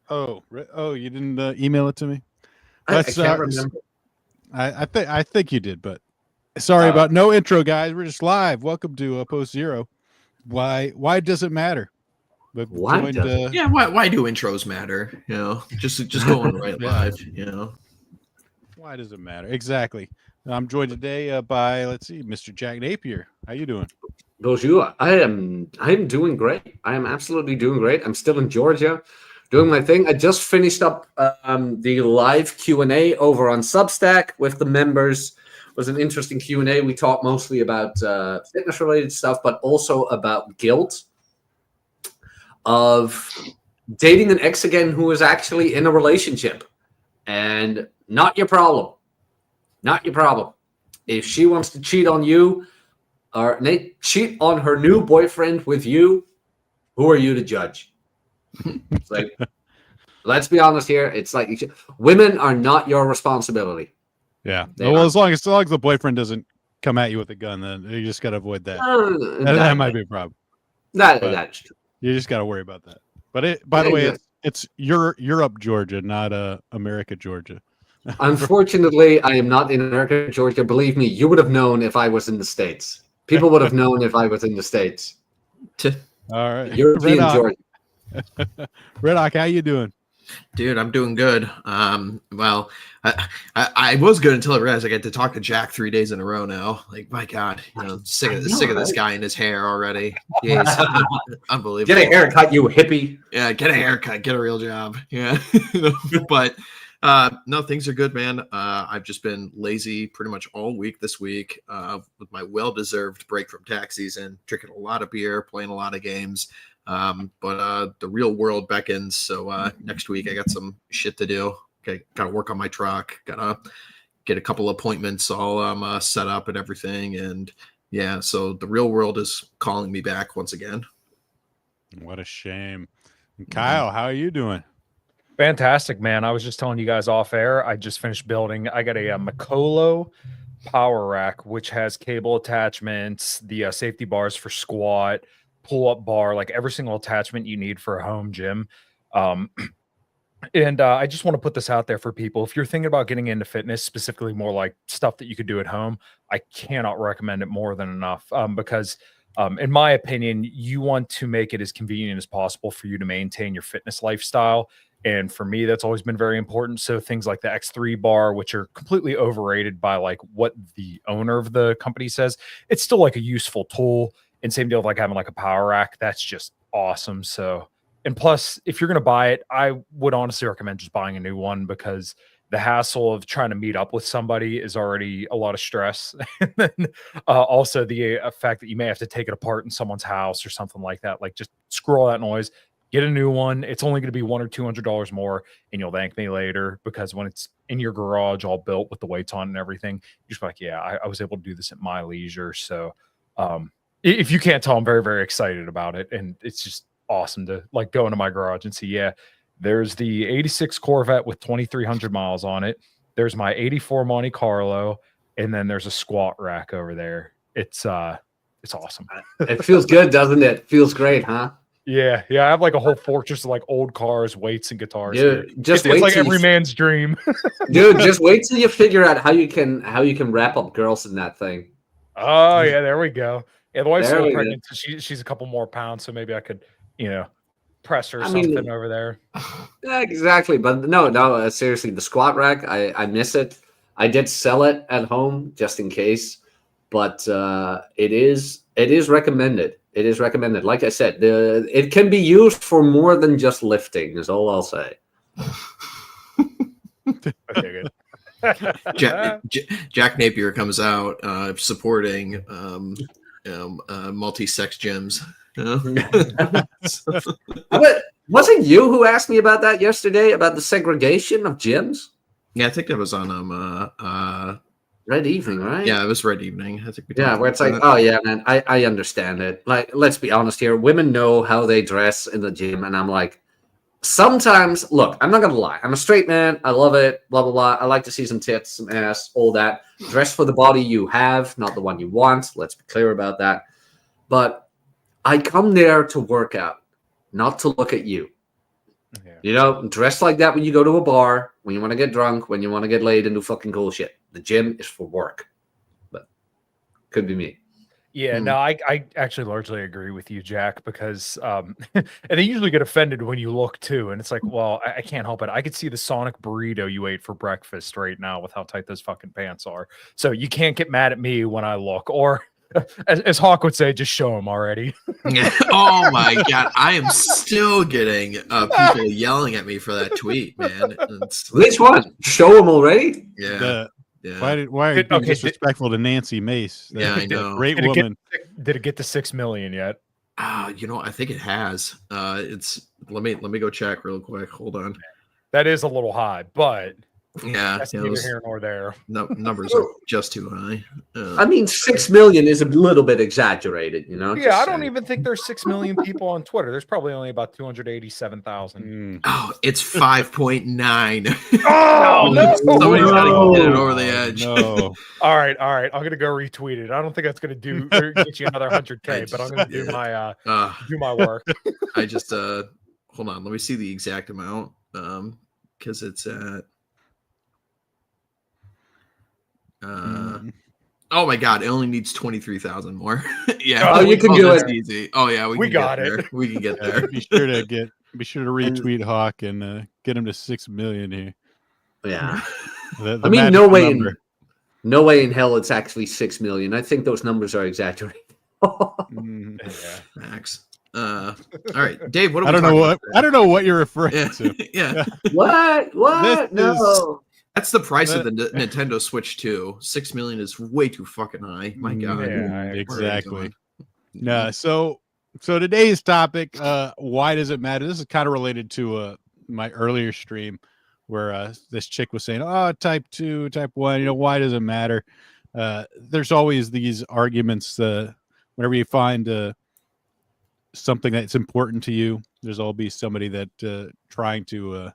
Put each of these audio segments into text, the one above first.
Oh, you didn't email it to me? I can't remember. I think you did, but sorry about no intro, guys. We're just live. Welcome to Post Zero. Why does it matter? But Why does yeah, why do intros matter? You know, just going right live. You know, why does it matter? Exactly. I'm joined today by Mr. Jack Napier. How you doing? Bonjour. I'm doing great. I am absolutely doing great. I'm still in Georgia, doing my thing. I just finished up the live Q&A over on Substack with the members. It was an interesting Q&A. We talked mostly about fitness related stuff, but also about guilt of dating an ex again who is actually in a relationship, and not your problem. Not your problem. If she wants to cheat on you or cheat on her new boyfriend with you, who are you to judge? It's like, let's be honest here. It's like women are not your responsibility. Yeah. Well, as long as the boyfriend doesn't come at you with a gun, then you just got to avoid that. That might be a problem. That's true. You just got to worry about that. But by the way, it's Europe, Georgia, not America, Georgia. Unfortunately, I am not in America, Georgia. Believe me, you would have known if I was in the States. People would have known if I was in the States. All right. European Georgia. Red Hawk, how you doing? dude, I'm doing good. Well, I was good until I realized I get to talk to Jack 3 days in a row now. Like, my God, sick of this guy and his hair already. Jeez, unbelievable. Get a haircut, you hippie. Yeah, get a haircut, get a real job. Yeah, but no, things are good, man. I've just been lazy pretty much all week this week with my well-deserved break from tax season, drinking a lot of beer, playing a lot of games. But the real world beckons. So next week I got some shit to do. Okay, gotta work on my truck. Gotta get a couple appointments all set up and everything. And yeah, so the real world is calling me back once again. What a shame. And Kyle, how are you doing? Fantastic, man. I was just telling you guys off air. I just finished building. I got a Makolo power rack, which has cable attachments, the safety bars for squat, pull-up bar, like every single attachment you need for a home gym. And I just want to put this out there for people. If you're thinking about getting into fitness, specifically more like stuff that you could do at home, I cannot recommend it more than enough because in my opinion, you want to make it as convenient as possible for you to maintain your fitness lifestyle. And for me, that's always been very important. So things like the X3 bar, which are completely overrated by like what the owner of the company says, it's still like a useful tool. And same deal with like having like a power rack. That's just awesome. So, and plus, if you're going to buy it, I would honestly recommend just buying a new one because the hassle of trying to meet up with somebody is already a lot of stress. And then also the fact that you may have to take it apart in someone's house or something like that. Like just screw all that noise, get a new one. It's only going to be $100 or $200 more, and you'll thank me later because when it's in your garage, all built with the weights on and everything, you're just like, yeah, I was able to do this at my leisure. So, if you can't tell, I'm very, very excited about it. And it's just awesome to like go into my garage and see, yeah, there's the 86 Corvette with 2,300 miles on it. There's my 84 Monte Carlo. And then there's a squat rack over there. It's awesome. It feels good, doesn't it? Feels great, huh? Yeah. I have like a whole fortress of like old cars, weights, and guitars. Dude, it's like every man's dream. Dude, just wait till you figure out how you can wrap up girls in that thing. Oh yeah, there we go. Yeah, the wife's still pregnant, so she's a couple more pounds, so maybe I could, press her something over there. Yeah, exactly. But no, seriously, the squat rack, I miss it. I did sell it at home just in case, but it is recommended. It is recommended. Like I said, it can be used for more than just lifting. Is all I'll say. Okay, good. Jack Napier comes out supporting multi-sex gyms. Was it you who asked me about that yesterday about the segregation of gyms? Yeah, I think that was on Red Evening, right? Yeah, it was Red Evening. I think where it's like, oh yeah, man, I understand it. Like, let's be honest here, women know how they dress in the gym, and I'm like, sometimes, look, I'm not gonna lie, I'm a straight man, I love it, blah blah blah. I like to see some tits, some ass, all that. Dress for the body you have, not the one you want. Let's be clear about that. But I come there to work out, not to look at you. Yeah. You know, dress like that when you go to a bar, when you want to get drunk, when you want to get laid and do fucking cool shit. The gym is for work. But could be me. Yeah, no, I actually largely agree with you, Jack, because and they usually get offended when you look too, and it's like, well, I can't help it. I could see the Sonic burrito you ate for breakfast right now with how tight those fucking pants are. So you can't get mad at me when I look, or as Hawk would say, just show them already. Oh my god, I am still getting people yelling at me for that tweet, man. Which one? Show them already? Yeah. Why are you being disrespectful to Nancy Mace? Yeah, I know. Great woman. Did it get to 6 million yet? You know, I think it has. It's let me go check real quick. Hold on. That is a little high, but yeah, that's neither here nor there. No, numbers are just too high. I mean, 6 million is a little bit exaggerated, you know. Yeah, I don't even think there's 6 million people on Twitter. There's probably only about 287,000. Oh, it's 5.9. Oh, no! Somebody's got to get it over the edge. No. All right. I'm gonna go retweet it. I don't think that's gonna get you another 100K, but I'm gonna do my work. I just hold on. Let me see the exact amount because it's at. Oh my god, it only needs 23,000 more. Yeah. Oh, you can do it. Easy. Oh yeah, we got it. there. We can get there. Be sure to retweet Hawk and get him to 6 million here. Yeah. The I mean, magic no way in hell it's actually 6 million. I think those numbers are exaggerated. Yeah. Max. All right, Dave. What are I don't know what you're referring to. Yeah. What? No. That's the price of the Nintendo Switch 2. 6 million is way too fucking high. My God. Yeah, exactly. No, so today's topic, why does it matter? This is kind of related to my earlier stream where this chick was saying, oh, type 2, type 1, why does it matter? There's always these arguments whenever you find something that's important to you, there's always somebody that trying to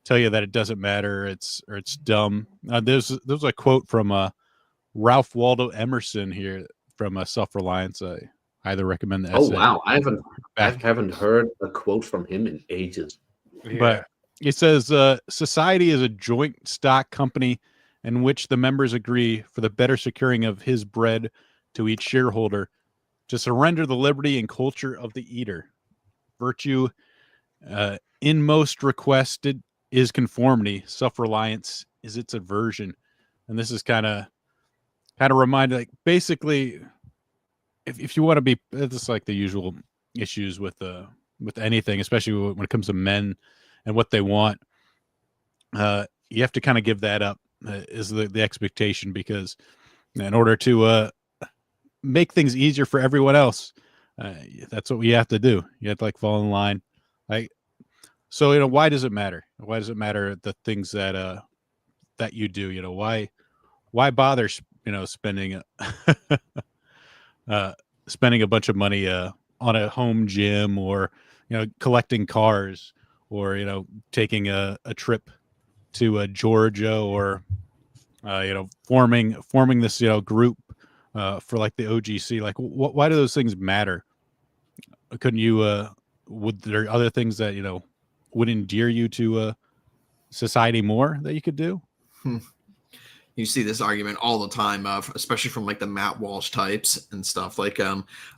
tell you that it doesn't matter, it's dumb. There's a quote from Ralph Waldo Emerson here from Self-Reliance. I highly recommend that. Oh wow, I haven't heard a quote from him in ages. Yeah. But it says society is a joint stock company in which the members agree for the better securing of his bread to each shareholder to surrender the liberty and culture of the eater. Virtue in most requested is conformity. Self-reliance is its aversion. And this is kind of reminded, like, basically, if you want to be, it's like the usual issues with anything, especially when it comes to men and what they want. You have to kind of give that up is the expectation, because in order to make things easier for everyone else, that's what we have to do. You have to fall in line. So, why does it matter? Why does it matter the things that you do? Why bother, spending spending a bunch of money on a home gym, or, collecting cars, or, taking a trip to Georgia, or, forming this, group for the OGC. Why do those things matter? Couldn't you, would there other things that, would endear you to society more that you could do? You see this argument all the time, especially from the Matt Walsh types and stuff.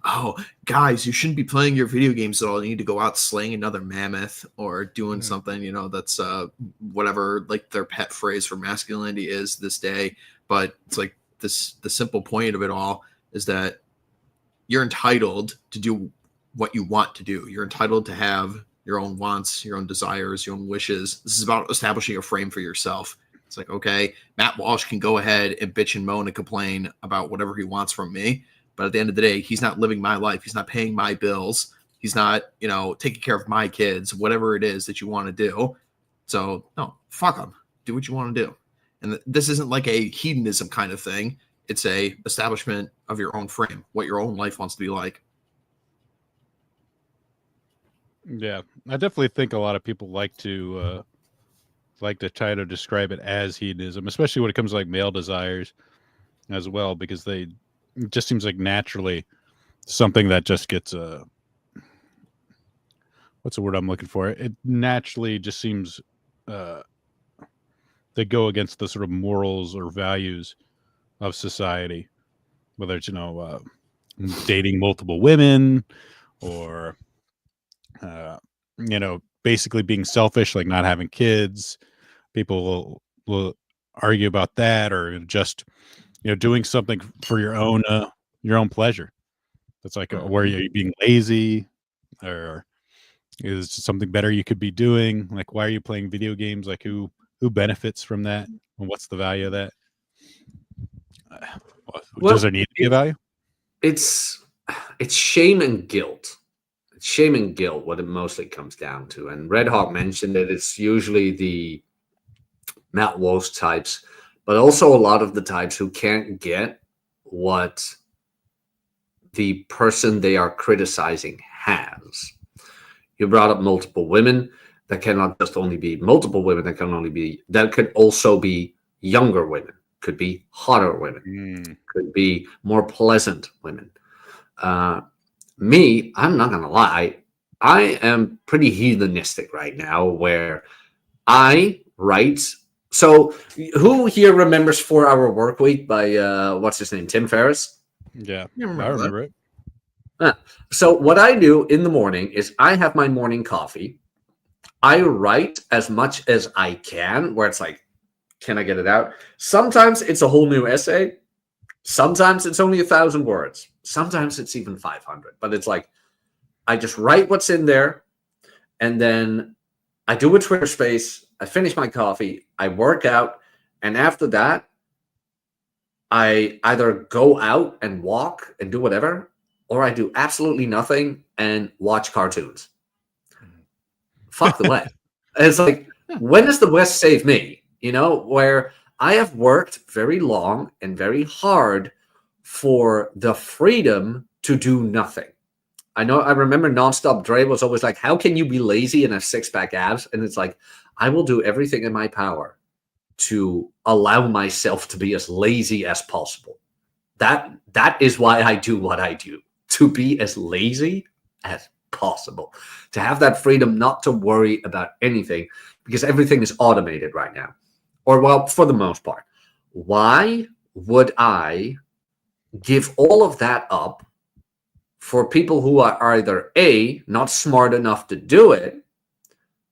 Oh, guys, you shouldn't be playing your video games at all. You need to go out slaying another mammoth or doing something, that's whatever their pet phrase for masculinity is this day. But it's the simple point of it all is that you're entitled to do what you want to do. You're entitled to have your own wants, your own desires, your own wishes. This is about establishing a frame for yourself. It's okay, Matt Walsh can go ahead and bitch and moan and complain about whatever he wants from me. But at the end of the day, he's not living my life. He's not paying my bills. He's not, taking care of my kids, whatever it is that you want to do. So, no, fuck him. Do what you want to do. And this isn't a hedonism kind of thing. It's a establishment of your own frame, what your own life wants to be like. Yeah, I definitely think a lot of people like to try to describe it as hedonism, especially when it comes to male desires as well, because it just seems naturally something that just gets what's the word I'm looking for? It naturally just seems they go against the sort of morals or values of society, whether it's dating multiple women or basically being selfish, like not having kids. People will argue about that, or just doing something for your own pleasure. That's like where you're being lazy, or is something better you could be doing. Like, why are you playing video games? Like, who benefits from that, and what's the value of that? Does there need to be a value? It's shame and guilt. It's shame and guilt what it mostly comes down to. And Red Hawk mentioned it. It's usually the Matt Walsh types, but also a lot of the types who can't get what the person they are criticizing has. You brought up multiple women. That cannot just only be multiple women. That could also be younger women. Could be hotter women. Could be more pleasant women. Me, I'm not gonna lie, I am pretty hedonistic right now, where I write. So who here remembers 4 Hour Work Week by what's his name, Tim Ferriss? Yeah, I remember it. So what I do in the morning is I have my morning coffee. I write as much as I can, where it's like, can I get it out? Sometimes it's a whole new essay. Sometimes it's only 1,000 words. Sometimes it's even 500. But it's like, I just write what's in there, and then I do a Twitter space. I finish my coffee. I work out. And after that, I either go out and walk and do whatever, or I do absolutely nothing and watch cartoons. Fuck the West. It's like, when does the West save me? Where I have worked very long and very hard for the freedom to do nothing. I remember Nonstop Dre was always like, how can you be lazy and have 6-pack abs? And it's like, I will do everything in my power to allow myself to be as lazy as possible. That is why I do what I do, to be as lazy as possible, to have that freedom not to worry about anything, because everything is automated right now. Or, well, for the most part. Why would I give all of that up for people who are either A, not smart enough to do it,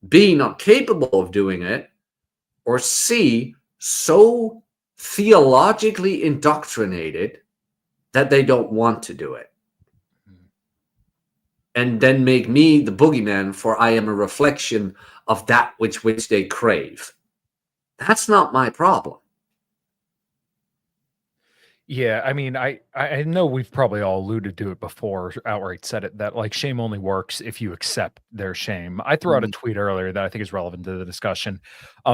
B, not capable of doing it, or C, so theologically indoctrinated that they don't want to do it? And then make me the boogeyman, for I am a reflection of that which they crave. That's not my problem. Yeah, I mean, I know we've probably all alluded to it before, outright said it, that like shame only works if you accept their shame. I threw out a tweet earlier that I think is relevant to the discussion,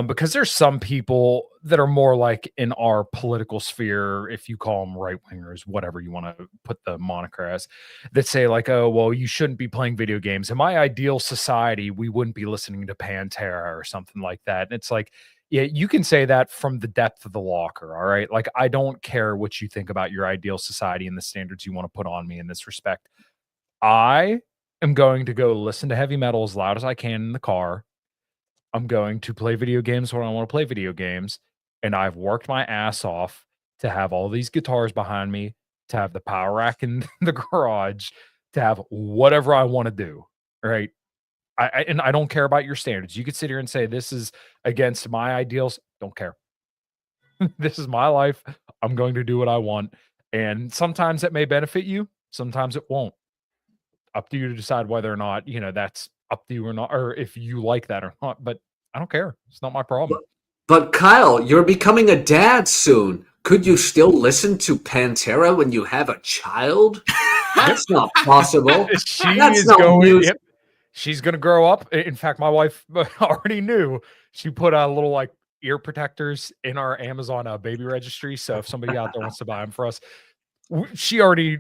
because there's some people that are more like in our political sphere, if you call them right wingers, whatever you want to put the moniker as, that say like, oh, well, you shouldn't be playing video games. In my ideal society, we wouldn't be listening to Pantera or something like that. And it's like, yeah, you can say that from the depth of the locker, all right? Like, I don't care what you think about your ideal society and the standards you want to put on me in this respect. I am going to go listen to heavy metal as loud as I can in the car. I'm going to play video games when I want to play video games. And I've worked my ass off to have all these guitars behind me, to have the power rack in the garage, to have whatever I want to do, right? And I don't care about your standards. You could sit here and say, this is against my ideals. Don't care. This is my life. I'm going to do what I want. And sometimes it may benefit you. Sometimes it won't. Up to you to decide whether or not, that's up to you or not, or if you like that or not. But I don't care. It's not my problem. But Kyle, you're becoming a dad soon. Could you still listen to Pantera when you have a child? That's not possible. She's going to grow up. In fact, my wife already knew. She put a little like ear protectors in our Amazon baby registry. So if somebody out there wants to buy them for us, she already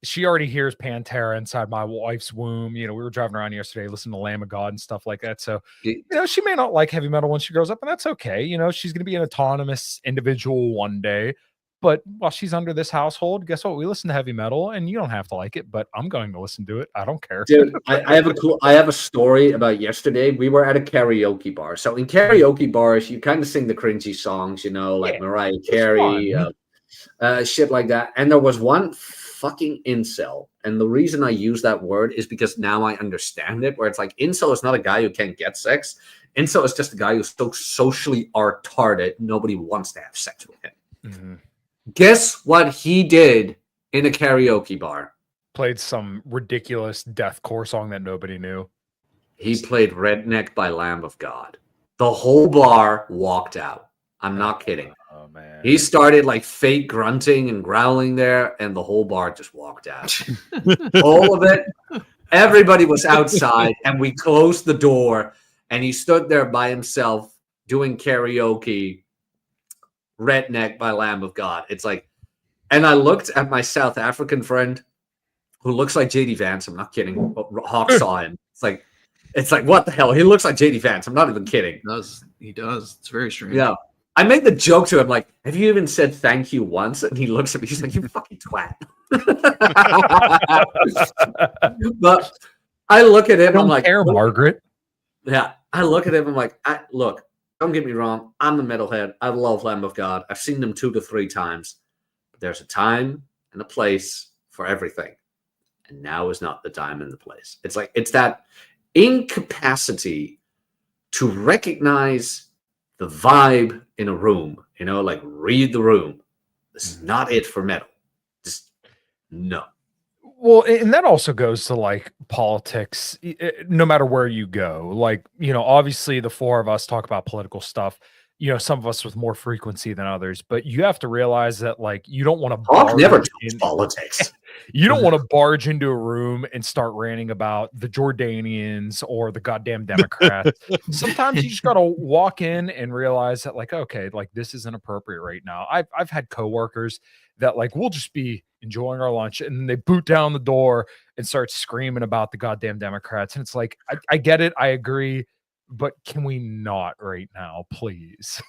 hears Pantera inside my wife's womb. We were driving around yesterday, listening to Lamb of God and stuff like that. So, she may not like heavy metal when she grows up, and that's okay. She's going to be an autonomous individual one day. But while she's under this household, guess what? We listen to heavy metal, and you don't have to like it, but I'm going to listen to it. I don't care. Dude, I have a story about yesterday. We were at a karaoke bar. So in karaoke bars, you kind of sing the cringy songs, like Mariah Carey, shit like that. And there was one fucking incel. And the reason I use that word is because now I understand it, where it's like incel is not a guy who can't get sex. Incel is just a guy who's so socially retarded, nobody wants to have sex with him. Mm-hmm. Guess what he did in a karaoke bar? Played some ridiculous deathcore song that nobody knew. He played Redneck by Lamb of God. The whole bar walked out. I'm not kidding. Oh, man. He started like fake grunting and growling there, and the whole bar just walked out. All of it. Everybody was outside, and we closed the door, and he stood there by himself doing karaoke. Redneck by Lamb of God. It's like, and I looked at my South African friend who looks like JD Vance. I'm not kidding. Hawk saw him. It's like, what the hell? He looks like JD Vance. I'm not even kidding. He does. It's very strange. Yeah. I made the joke to him, like, have you even said thank you once? And he looks at me, he's like, you fucking twat. But I look at him, I'm like, Margaret. Yeah. I look at him, I'm like, look, don't get me wrong. I'm the metalhead. I love Lamb of God. I've seen them 2 to 3 times. But there's a time and a place for everything. And now is not the time and the place. It's like, it's that incapacity to recognize the vibe in a room, like read the room. This is not it for metal. Just no. Well, and that also goes to like politics, no matter where you go. Like, obviously the 4 of us talk about political stuff, some of us with more frequency than others, but you have to realize that like, you don't want to never talk politics. You don't want to barge into a room and start ranting about the Jordanians or the goddamn Democrats. Sometimes you just got to walk in and realize that like, okay, like this isn't appropriate right now. I've had coworkers that like, we'll just be enjoying our lunch and they boot down the door and start screaming about the goddamn Democrats. And it's like, I get it. I agree. But can we not right now, please?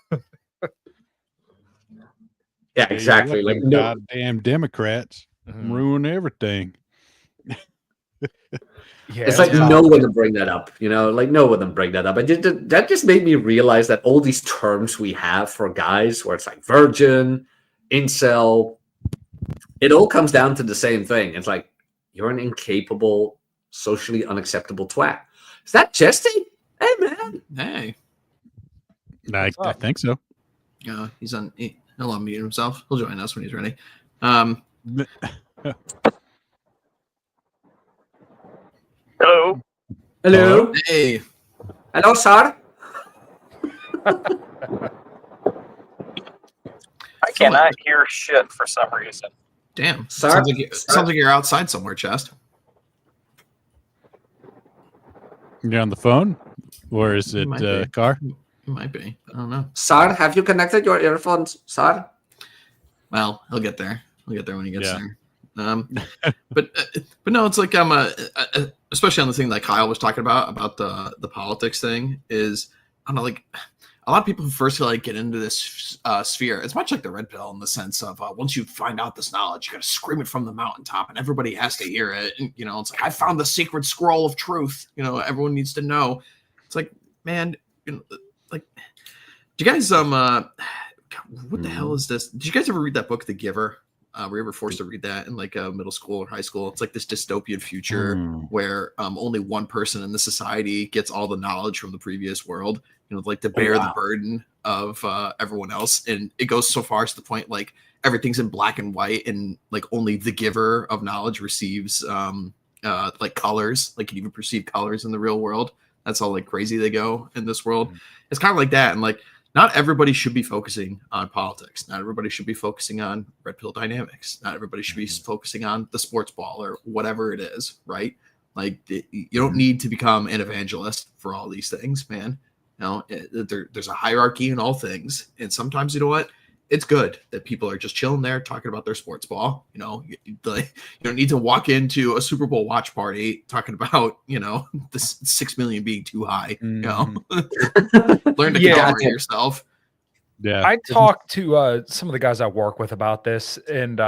Yeah, exactly. Like goddamn Democrats ruin everything. It's like no one to bring that up, like no one to bring that up. And that just made me realize that all these terms we have for guys, where it's like virgin, incel, it all comes down to the same thing. It's like, you're an incapable, socially unacceptable twat. Is that Chesty? Hey, man. Hey. I think so. Yeah, he'll unmute himself. He'll join us when he's ready. Hello. Hello. Hey. Hello, sir. I cannot hear shit for some reason. Damn. Sir? Sounds like you're outside somewhere, Chest. You're on the phone? Or is it car? It might be. I don't know. Sir, have you connected your earphones, sir? Well, he'll get there. He'll get there when he gets there. But no, it's like especially on the thing that Kyle was talking about the politics thing is, I don't know, like a lot of people who first like get into this sphere, it's much like the red pill in the sense of once you find out this knowledge, you got to scream it from the mountaintop and everybody has to hear it. And, it's like, I found the secret scroll of truth. Everyone needs to know. It's like, man, like, do you guys what the hell is this? Did you guys ever read that book, The Giver? Were you ever forced to read that in like middle school or high school? It's like this dystopian future where only one person in the society gets all the knowledge from the previous world, like to bear the burden of everyone else. And it goes so far as to the point, like everything's in black and white and like only the giver of knowledge receives like colors, like you can even perceive colors in the real world. That's how like crazy they go in this world. It's kind of like that. And like, not everybody should be focusing on politics. Not everybody should be focusing on red pill dynamics. Not everybody should be focusing on the sports ball or whatever it is, right? Like you don't need to become an evangelist for all these things, man. There's a hierarchy in all things. And sometimes, you know what? It's good that people are just chilling there talking about their sports ball. You don't need to walk into a Super Bowl watch party talking about, the 6 million being too high. Learn to control yourself. Yeah. I talked to some of the guys I work with about this, and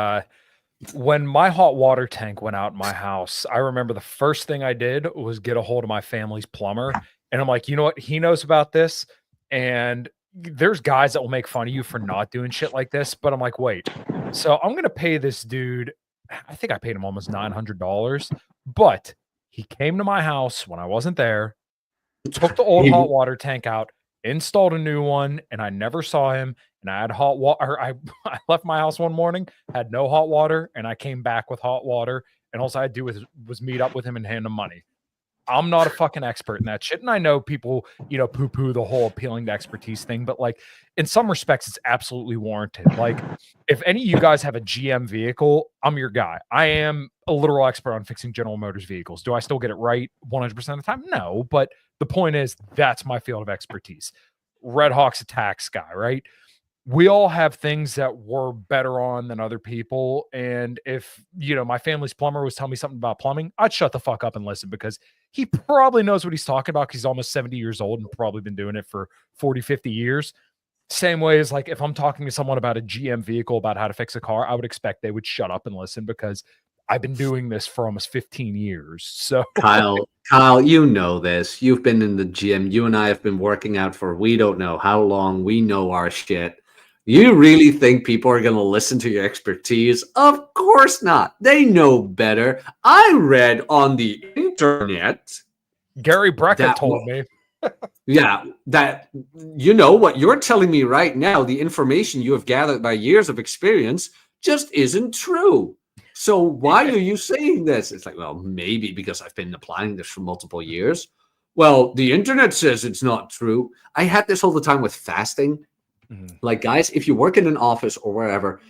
when my hot water tank went out in my house, I remember the first thing I did was get a hold of my family's plumber, and I'm like, you know what? He knows about this, and there's guys that will make fun of you for not doing shit like this, but I'm like, wait, so I'm gonna pay this dude. I think I paid him almost $900, but he came to my house when I wasn't there, took the old hot water tank out, installed a new one, and I never saw him. And I had hot water. I left my house one morning, had no hot water, and I came back with hot water. And all I had to do was meet up with him and hand him money. I'm not a fucking expert in that shit. And I know people, poo-poo the whole appealing to expertise thing, but like in some respects, it's absolutely warranted. Like if any of you guys have a GM vehicle, I'm your guy. I am a literal expert on fixing General Motors vehicles. Do I still get it right 100% of the time? No, but the point is that's my field of expertise. Red Hawk's a tax guy, right? We all have things that we're better on than other people. And if, my family's plumber was telling me something about plumbing, I'd shut the fuck up and listen because he probably knows what he's talking about because he's almost 70 years old and probably been doing it for 40, 50 years. Same way as like if I'm talking to someone about a GM vehicle, about how to fix a car, I would expect they would shut up and listen because I've been doing this for almost 15 years. So Kyle, you know this. You've been in the gym. You and I have been working out for we don't know how long. We know our shit. You really think people are going to listen to your expertise? Of course not. They know better. I read on the internet. Gary Brecker told me. Yeah, that what you're telling me right now, the information you have gathered by years of experience just isn't true. So why are you saying this? It's like, well, maybe because I've been applying this for multiple years. Well, the internet says it's not true. I had this all the time with fasting. Like, guys, if you work in an office or wherever,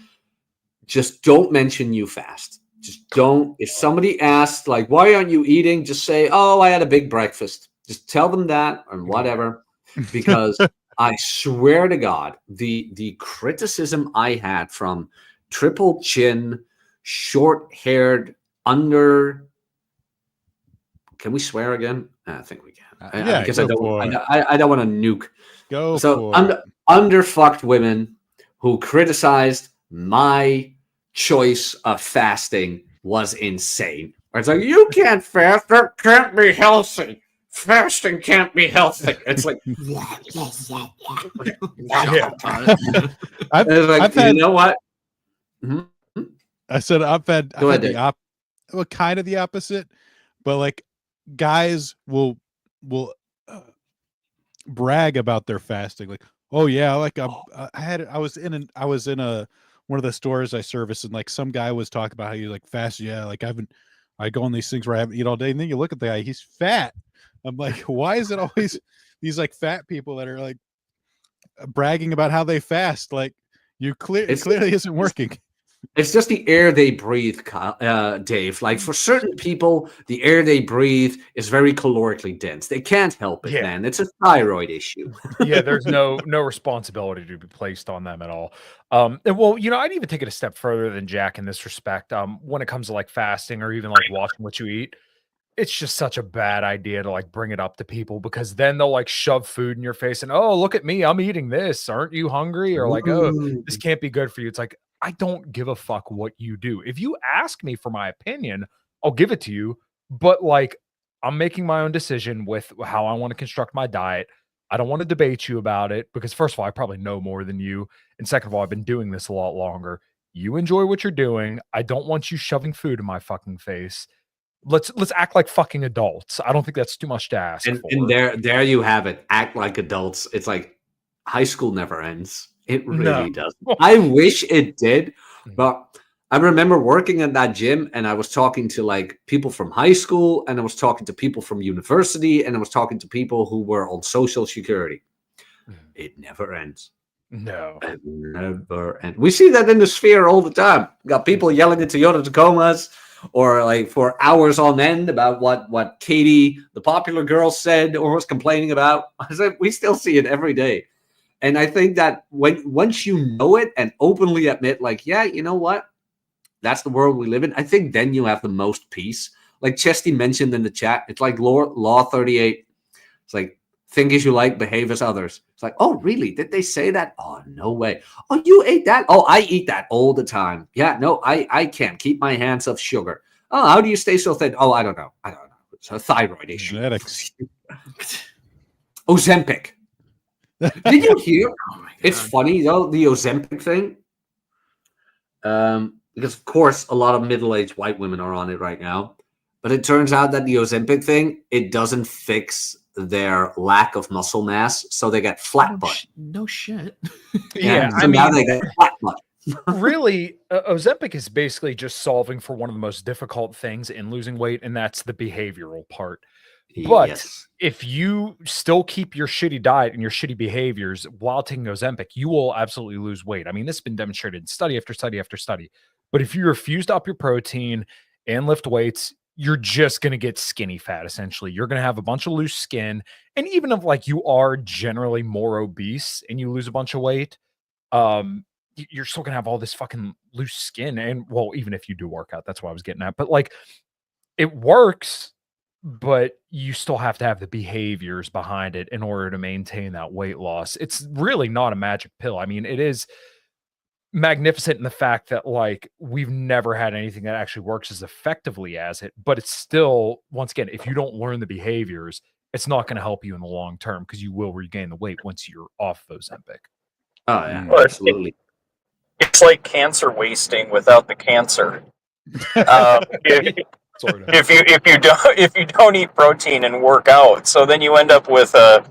just don't mention you fast. Just don't. If somebody asks, like, why aren't you eating? Just say, oh, I had a big breakfast. Just tell them that or whatever. Because I swear to God, the criticism I had from triple chin, short-haired, can we swear again? I think we can. Yeah, because I don't want to nuke. Go so for underfucked women who criticized my choice of fasting was insane. It's like, you can't fast, that can't be healthy. Fasting can't be healthy. It's like, I've had, you know what? I said I've had the kind of the opposite, but like guys will brag about their fasting, like, oh yeah, like I was in one of the stores I service, and like some guy was talking about how you like fast. Yeah, like I go on these things where I haven't eaten all day, and then you look at the guy, he's fat. I'm like, why is it always these like fat people that are like bragging about how they fast? Like it clearly isn't working. It's just the air they breathe, Dave. Like for certain people, the air they breathe is very calorically dense. They can't help it, man. It's a thyroid issue. Yeah, there's no responsibility to be placed on them at all. And well, I'd even take it a step further than Jack in this respect. When it comes to like fasting or even like watching what you eat, it's just such a bad idea to like bring it up to people because then they'll like shove food in your face and, oh, look at me, I'm eating this. Aren't you hungry? Or like, oh, this can't be good for you. It's like, I don't give a fuck what you do. If you ask me for my opinion, I'll give it to you. But like, I'm making my own decision with how I want to construct my diet. I don't want to debate you about it because first of all, I probably know more than you. And second of all, I've been doing this a lot longer. You enjoy what you're doing. I don't want you shoving food in my fucking face. Let's act like fucking adults. I don't think that's too much to ask for. And there you have it. Act like adults. It's like high school never ends. It really does. I wish it did, but I remember working at that gym and I was talking to like people from high school and I was talking to people from university and I was talking to people who were on Social Security. It never ends. No. It never ends. We see that in the sphere all the time. We got people yelling at Toyota Tacomas or like for hours on end about what Katie, the popular girl, said or was complaining about. I said, we still see it every day. And I think that once you know it and openly admit, like, yeah, you know what? That's the world we live in. I think then you have the most peace. Like Chesty mentioned in the chat, it's like Law 38. It's like, Think as you like, behave as others. It's like, oh, really? Did they say that? Oh, no way. Oh, you ate that? Oh, I eat that all the time. Yeah, no, I can't keep my hands off sugar. Oh, how do you stay so thin? Oh, I don't know. It's a thyroid issue. Genetics. Ozempic. Did you hear? Oh my It's God. funny, though, the Ozempic thing. Because, of course, a lot of middle-aged white women are on it right now. But it turns out that the Ozempic thing, it doesn't fix their lack of muscle mass, so they get flat butt. No shit. Yeah, so I now mean, they get flat butt. really, Ozempic is basically just solving for one of the most difficult things in losing weight, and that's the behavioral part. But Yes. if you still keep your shitty diet and your shitty behaviors while taking Ozempic, you will absolutely lose weight. I mean, this has been demonstrated in study after study after study. But if you refuse to up your protein and lift weights, you're just going to get skinny fat, essentially. You're going to have a bunch of loose skin. And even if like you are generally more obese and you lose a bunch of weight, you're still going to have all this fucking loose skin. And well, even if you do work out, that's what I was getting at. But like it works, but you still have to have the behaviors behind it in order to maintain that weight loss. It's really not a magic pill. I mean, it is magnificent in the fact that like we've never had anything that actually works as effectively as it, but it's still, once again, if you don't learn the behaviors, it's not going to help you in the long term because you will regain the weight once you're off Ozempic. Oh, yeah, Well, absolutely. It's like cancer wasting without the cancer. Sort of. If you don't eat protein and work out, so then you end up with a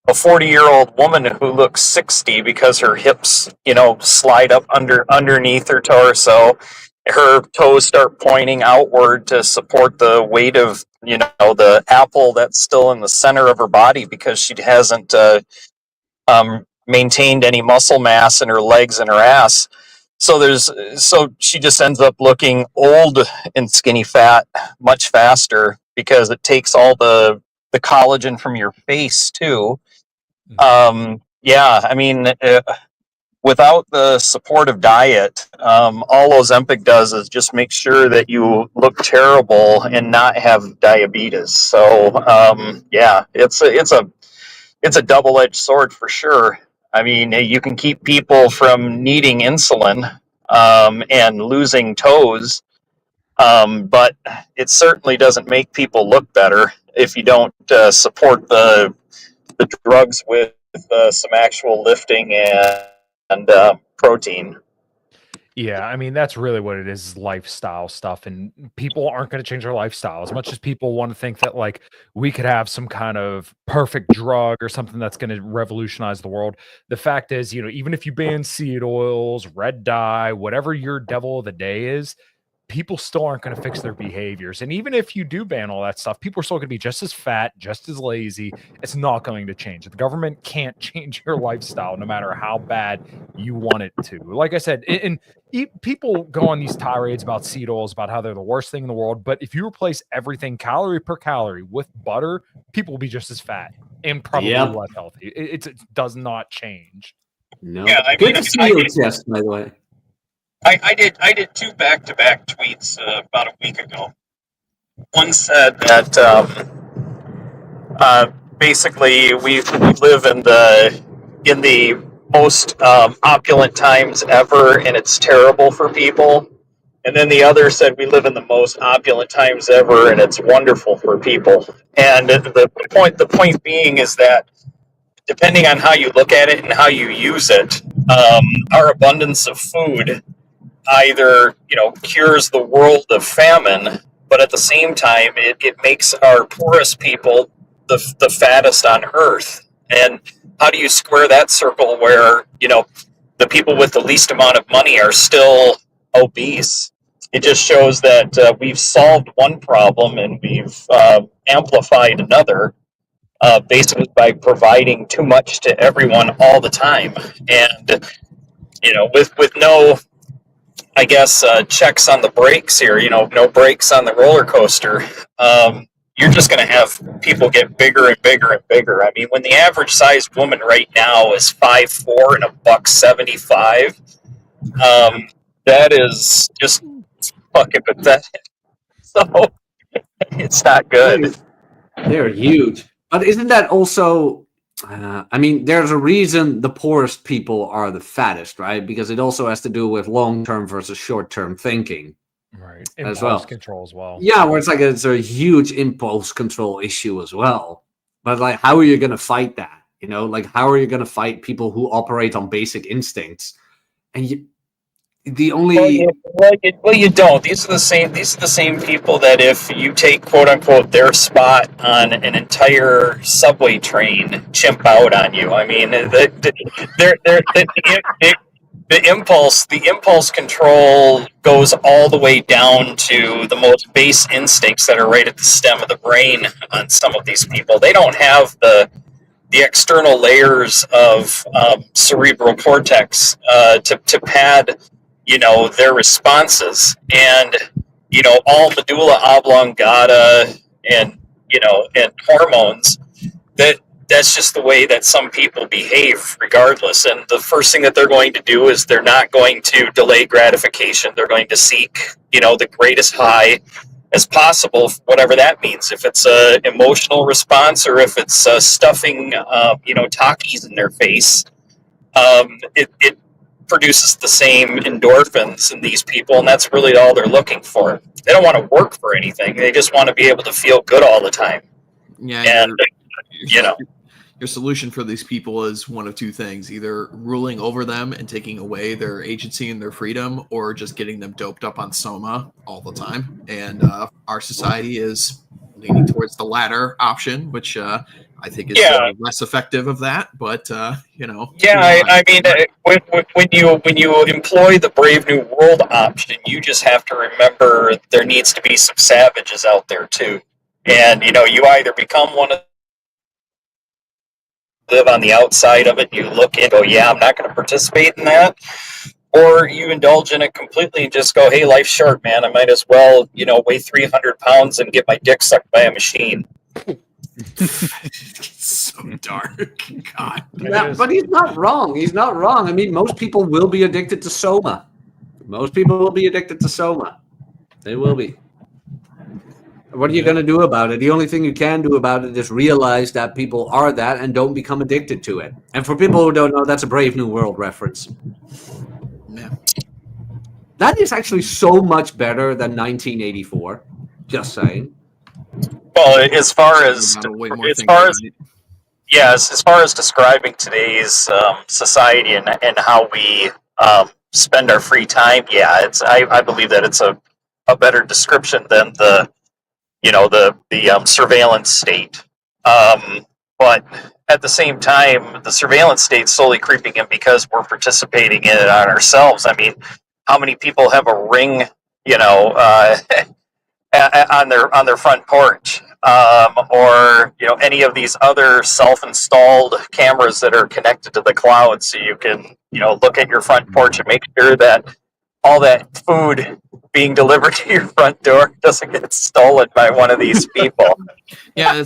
40-year-old woman who looks 60 because her hips, slide up underneath her torso. Her toes start pointing outward to support the weight of, the apple that's still in the center of her body because she hasn't maintained any muscle mass in her legs and her ass. So she just ends up looking old and skinny fat much faster because it takes all the collagen from your face too. Yeah, I mean, without the supportive diet, all Ozempic does is just make sure that you look terrible and not have diabetes. So yeah, it's a double-edged sword for sure. I mean, you can keep people from needing insulin and losing toes, but it certainly doesn't make people look better if you don't support the drugs with some actual lifting and protein. Yeah, I mean, that's really what it is lifestyle stuff. And people aren't going to change their lifestyle as much as people want to think that, like, we could have some kind of perfect drug or something that's going to revolutionize the world. The fact is, even if you ban seed oils, red dye, whatever your devil of the day is, people still aren't going to fix their behaviors. And even if you do ban all that stuff, people are still going to be just as fat, just as lazy. It's not going to change. The government can't change your lifestyle no matter how bad you want it to. Like I said, and people go on these tirades about seed oils, about how they're the worst thing in the world. But if you replace everything calorie per calorie with butter, people will be just as fat and probably less healthy. It does not change. No. Yeah, I Good mean, to see you, Chest, by the way. I did two back-to-back tweets about a week ago. One said that basically we live in the most opulent times ever, and it's terrible for people. And then the other said we live in the most opulent times ever, and it's wonderful for people. And the point being is that depending on how you look at it and how you use it, our abundance of food either cures the world of famine, but at the same time it makes our poorest people the fattest on earth. And how do you square that circle where the people with the least amount of money are still obese? It just shows that we've solved one problem and we've amplified another, basically by providing too much to everyone all the time. And with no, I guess, checks on the brakes here, no brakes on the roller coaster, you're just going to have people get bigger and bigger and bigger. I mean, when the average sized woman right now is 5'4" and $175, that is just fucking pathetic. So it's not good. They're huge. But isn't that also I mean, there's a reason the poorest people are the fattest, right? Because it also has to do with long-term versus short-term thinking Right. as Impulse well. control as well. Yeah, where it's a huge impulse control issue as well. But like, how are you going to fight that? You know, like, how are you going to fight people who operate on basic instincts? And the only You don't. These are the same. These are the same people that if you take quote unquote their spot on an entire subway train, chimp out on you. I mean, the impulse control goes all the way down to the most base instincts that are right at the stem of the brain on some of these people. They don't have the external layers of cerebral cortex to pad, their responses, and all medulla oblongata and and hormones. That's just the way that some people behave regardless, and the first thing that they're going to do is they're not going to delay gratification. They're going to seek the greatest high as possible, whatever that means. If it's a emotional response or if it's stuffing, Takis in their face, it produces the same endorphins in these people, and that's really all they're looking for. They don't want to work for anything. They just want to be able to feel good all the time. Yeah, And your solution for these people is one of two things: either ruling over them and taking away their agency and their freedom, or just getting them doped up on soma all the time. And our society is leaning towards the latter option, which I think is less effective of that. But I mean, when you employ the Brave New World option, you just have to remember there needs to be some savages out there too. And you either become one of live on the outside of it, you look and go, yeah, I'm not going to participate in that, or you indulge in it completely and just go, hey, life's short, man. I might as well, weigh 300 pounds and get my dick sucked by a machine. So dark. God. Yeah, but he's not wrong. He's not wrong. I mean, most people will be addicted to soma. Most people will be addicted to soma. They will be. What are you going to do about it? The only thing you can do about it is realize that people are that and don't become addicted to it. And for people who don't know, that's a Brave New World reference. Yeah. That is actually so much better than 1984. Just saying. Well, as far as describing today's society and how we spend our free time, I believe that it's a better description than the surveillance state. But at the same time, the surveillance state's slowly creeping in because we're participating in it on ourselves. I mean, how many people have a Ring, on their front porch, or any of these other self-installed cameras that are connected to the cloud, so you can look at your front porch and make sure that all that food being delivered to your front door doesn't get stolen by one of these people. Yeah,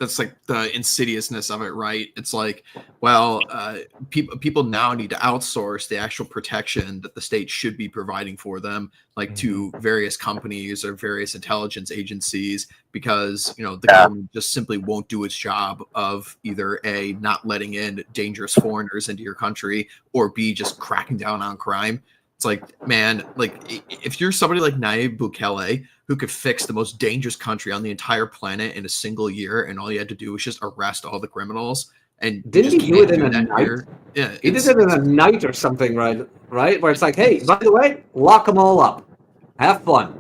that's like the insidiousness of it, right? It's like, well, people now need to outsource the actual protection that the state should be providing for them, like to various companies or various intelligence agencies, because the government just simply won't do its job of either A, not letting in dangerous foreigners into your country, or B, just cracking down on crime. It's like, man, like if you're somebody like Nayib Bukele, who could fix the most dangerous country on the entire planet in a single year, and all you had to do was just arrest all the criminals, and didn't he do it in a night? Here. Yeah, he did it in a night or something, right? Where it's like, hey, by the way, lock them all up, have fun.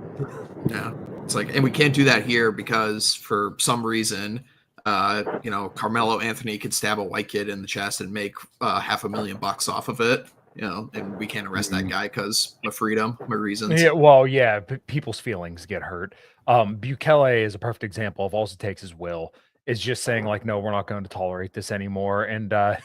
Yeah, it's like, and we can't do that here because for some reason, Carmelo Anthony could stab a white kid in the chest and make $500,000 off of it. And we can't arrest that guy because my freedom, my reasons. Yeah, well, yeah, people's feelings get hurt. Bukele is a perfect example of all it takes is will. Is just saying like, no, we're not going to tolerate this anymore. And I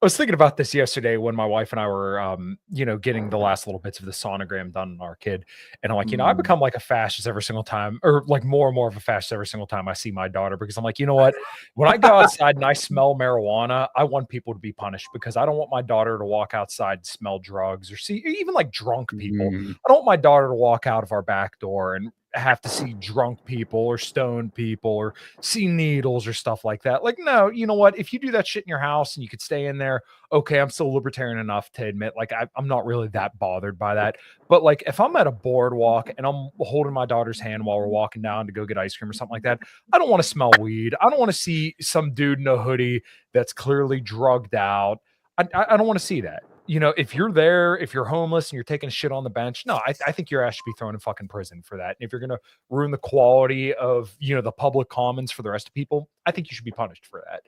was thinking about this yesterday when my wife and I were, getting the last little bits of the sonogram done on our kid. And I'm like, I become like a fascist every single time, or like more and more of a fascist every single time I see my daughter, because I'm like, you know what? When I go outside and I smell marijuana, I want people to be punished, because I don't want my daughter to walk outside and smell drugs or see even like drunk people. I don't want my daughter to walk out of our back door and have to see drunk people or stoned people or see needles or stuff like that. Like, no, you know what? If you do that shit in your house and you could stay in there, okay, I'm still libertarian enough to admit, like, I'm not really that bothered by that. But like, if I'm at a boardwalk and I'm holding my daughter's hand while we're walking down to go get ice cream or something like that, I don't want to smell weed. I don't want to see some dude in a hoodie that's clearly drugged out. I don't want to see that. You know, if you're there, if you're homeless and you're taking shit on the bench, no, I think your ass should be thrown in fucking prison for that. And if you're going to ruin the quality of, the public commons for the rest of people, I think you should be punished for that.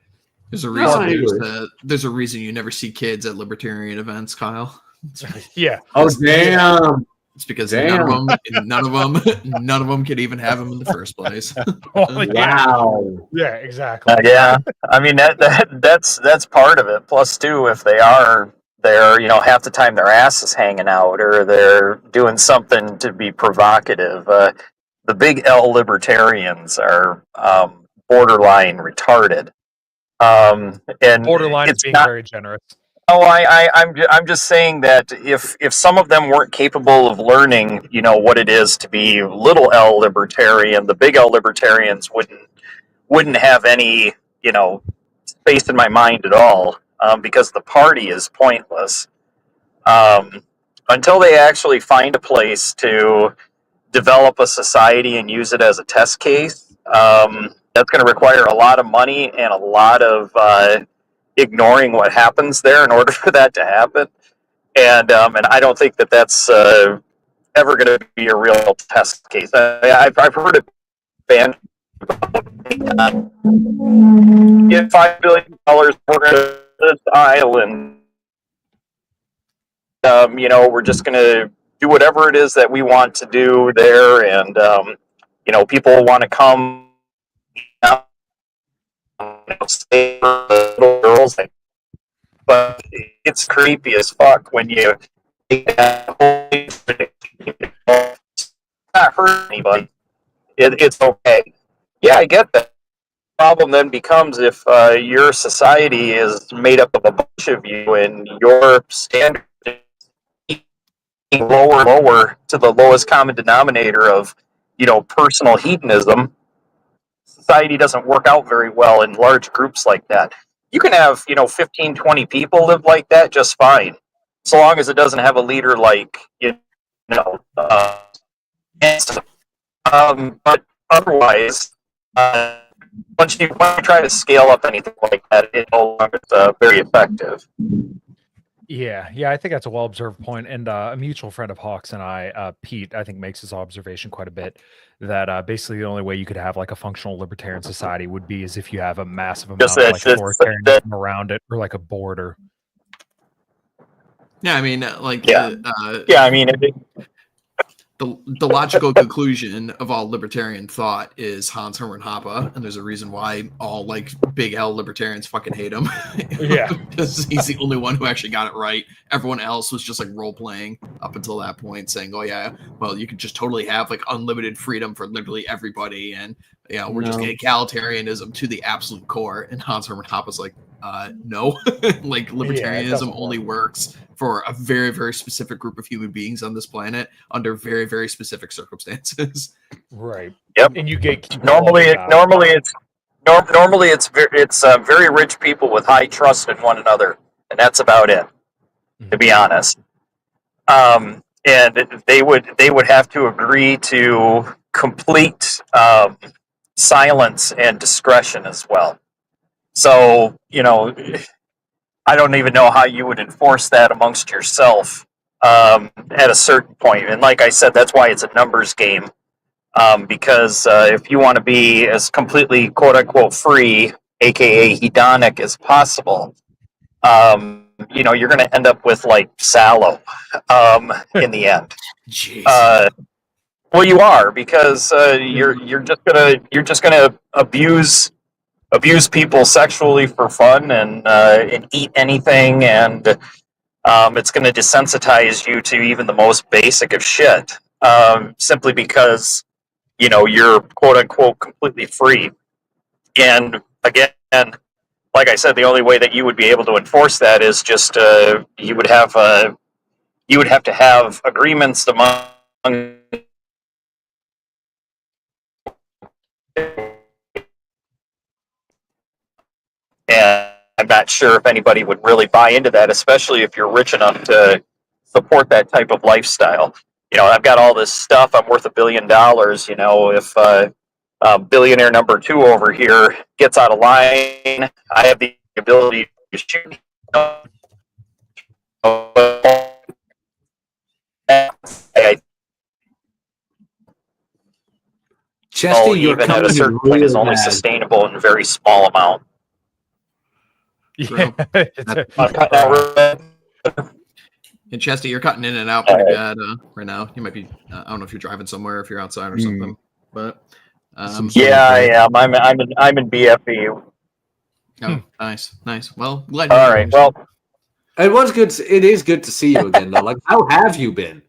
There's a No, reason. There's a reason you never see kids at libertarian events, Kyle. Yeah. Oh, damn. It's because Damn. none of them could even have them in the first place. Well, yeah. Wow. Yeah, exactly. Yeah, I mean that's part of it. Plus, too, if they are there, half the time their ass is hanging out, or they're doing something to be provocative. The big L Libertarians are borderline retarded, and Borderline is it's being not. very generous. Oh, I'm just saying that if some of them weren't capable of learning, what it is to be little L Libertarian, the big L Libertarians wouldn't have any, space in my mind at all, because the party is pointless. Until they actually find a place to develop a society and use it as a test case, that's going to require a lot of money and a lot of ignoring what happens there in order for that to happen. And I don't think that that's ever going to be a real test case. I've heard it banned. Get $5 billion, we're going to this island. We're just going to do whatever it is that we want to do there, and people want to come. Stay for the little girls, but it's creepy as fuck when you not hurt anybody. It's okay. Yeah, I get that. Problem then becomes if your society is made up of a bunch of you and your standard is lower and lower to the lowest common denominator of, personal hedonism. Society doesn't work out very well in large groups like that. You can have, 15, 20 people live like that just fine, so long as it doesn't have a leader like, but otherwise, once you try to scale up anything like that, it no longer is very effective. Yeah, I think that's a well-observed point. And a mutual friend of Hawks and I, Pete, I think makes his observation quite a bit, that basically the only way you could have like a functional libertarian society would be as if you have a massive amount of like authoritarianism around it, or like a border. Yeah, I mean, the logical conclusion of all libertarian thought is Hans Hermann Hoppe, and there's a reason why all like big L libertarians fucking hate him. Yeah, because he's the only one who actually got it right. Everyone else was just like role playing up until that point, saying, "Oh yeah, well you could just totally have like unlimited freedom for literally everybody," and we're just egalitarianism to the absolute core. And Hans Hermann Hoppe's like, no, like libertarianism only works for a very, very specific group of human beings on this planet under very, very specific circumstances. Right. Yep. And you get normally it's very rich people with high trust in one another, and that's about it. To be honest, and they would have to agree to complete silence and discretion as well. So, I don't even know how you would enforce that amongst yourself at a certain point. And like I said, that's why it's a numbers game. Because if you want to be as completely quote unquote free, aka hedonic as possible, you're going to end up with like Sallow in the end. Jeez. Well, you are, because you're just gonna abuse people sexually for fun and eat anything, and it's going to desensitize you to even the most basic of shit, simply because you're quote unquote completely free. And again, like I said, the only way that you would be able to enforce that is just you would have to have agreements among And I'm not sure if anybody would really buy into that, especially if you're rich enough to support that type of lifestyle. I've got all this stuff. I'm worth $1 billion. If billionaire number 2 over here gets out of line, I have the ability to shoot. Chesty, you're even at coming a in certain point is real only bad. sustainable in a very small amount. Yeah. And Chesty, you're cutting in and out pretty bad right now. You might be. I don't know if you're driving somewhere, if you're outside or something. But yeah, I am. I'm in BFE. Oh, nice. Well, glad. All right. Well, it is good to see you again, though. Like, how have you been?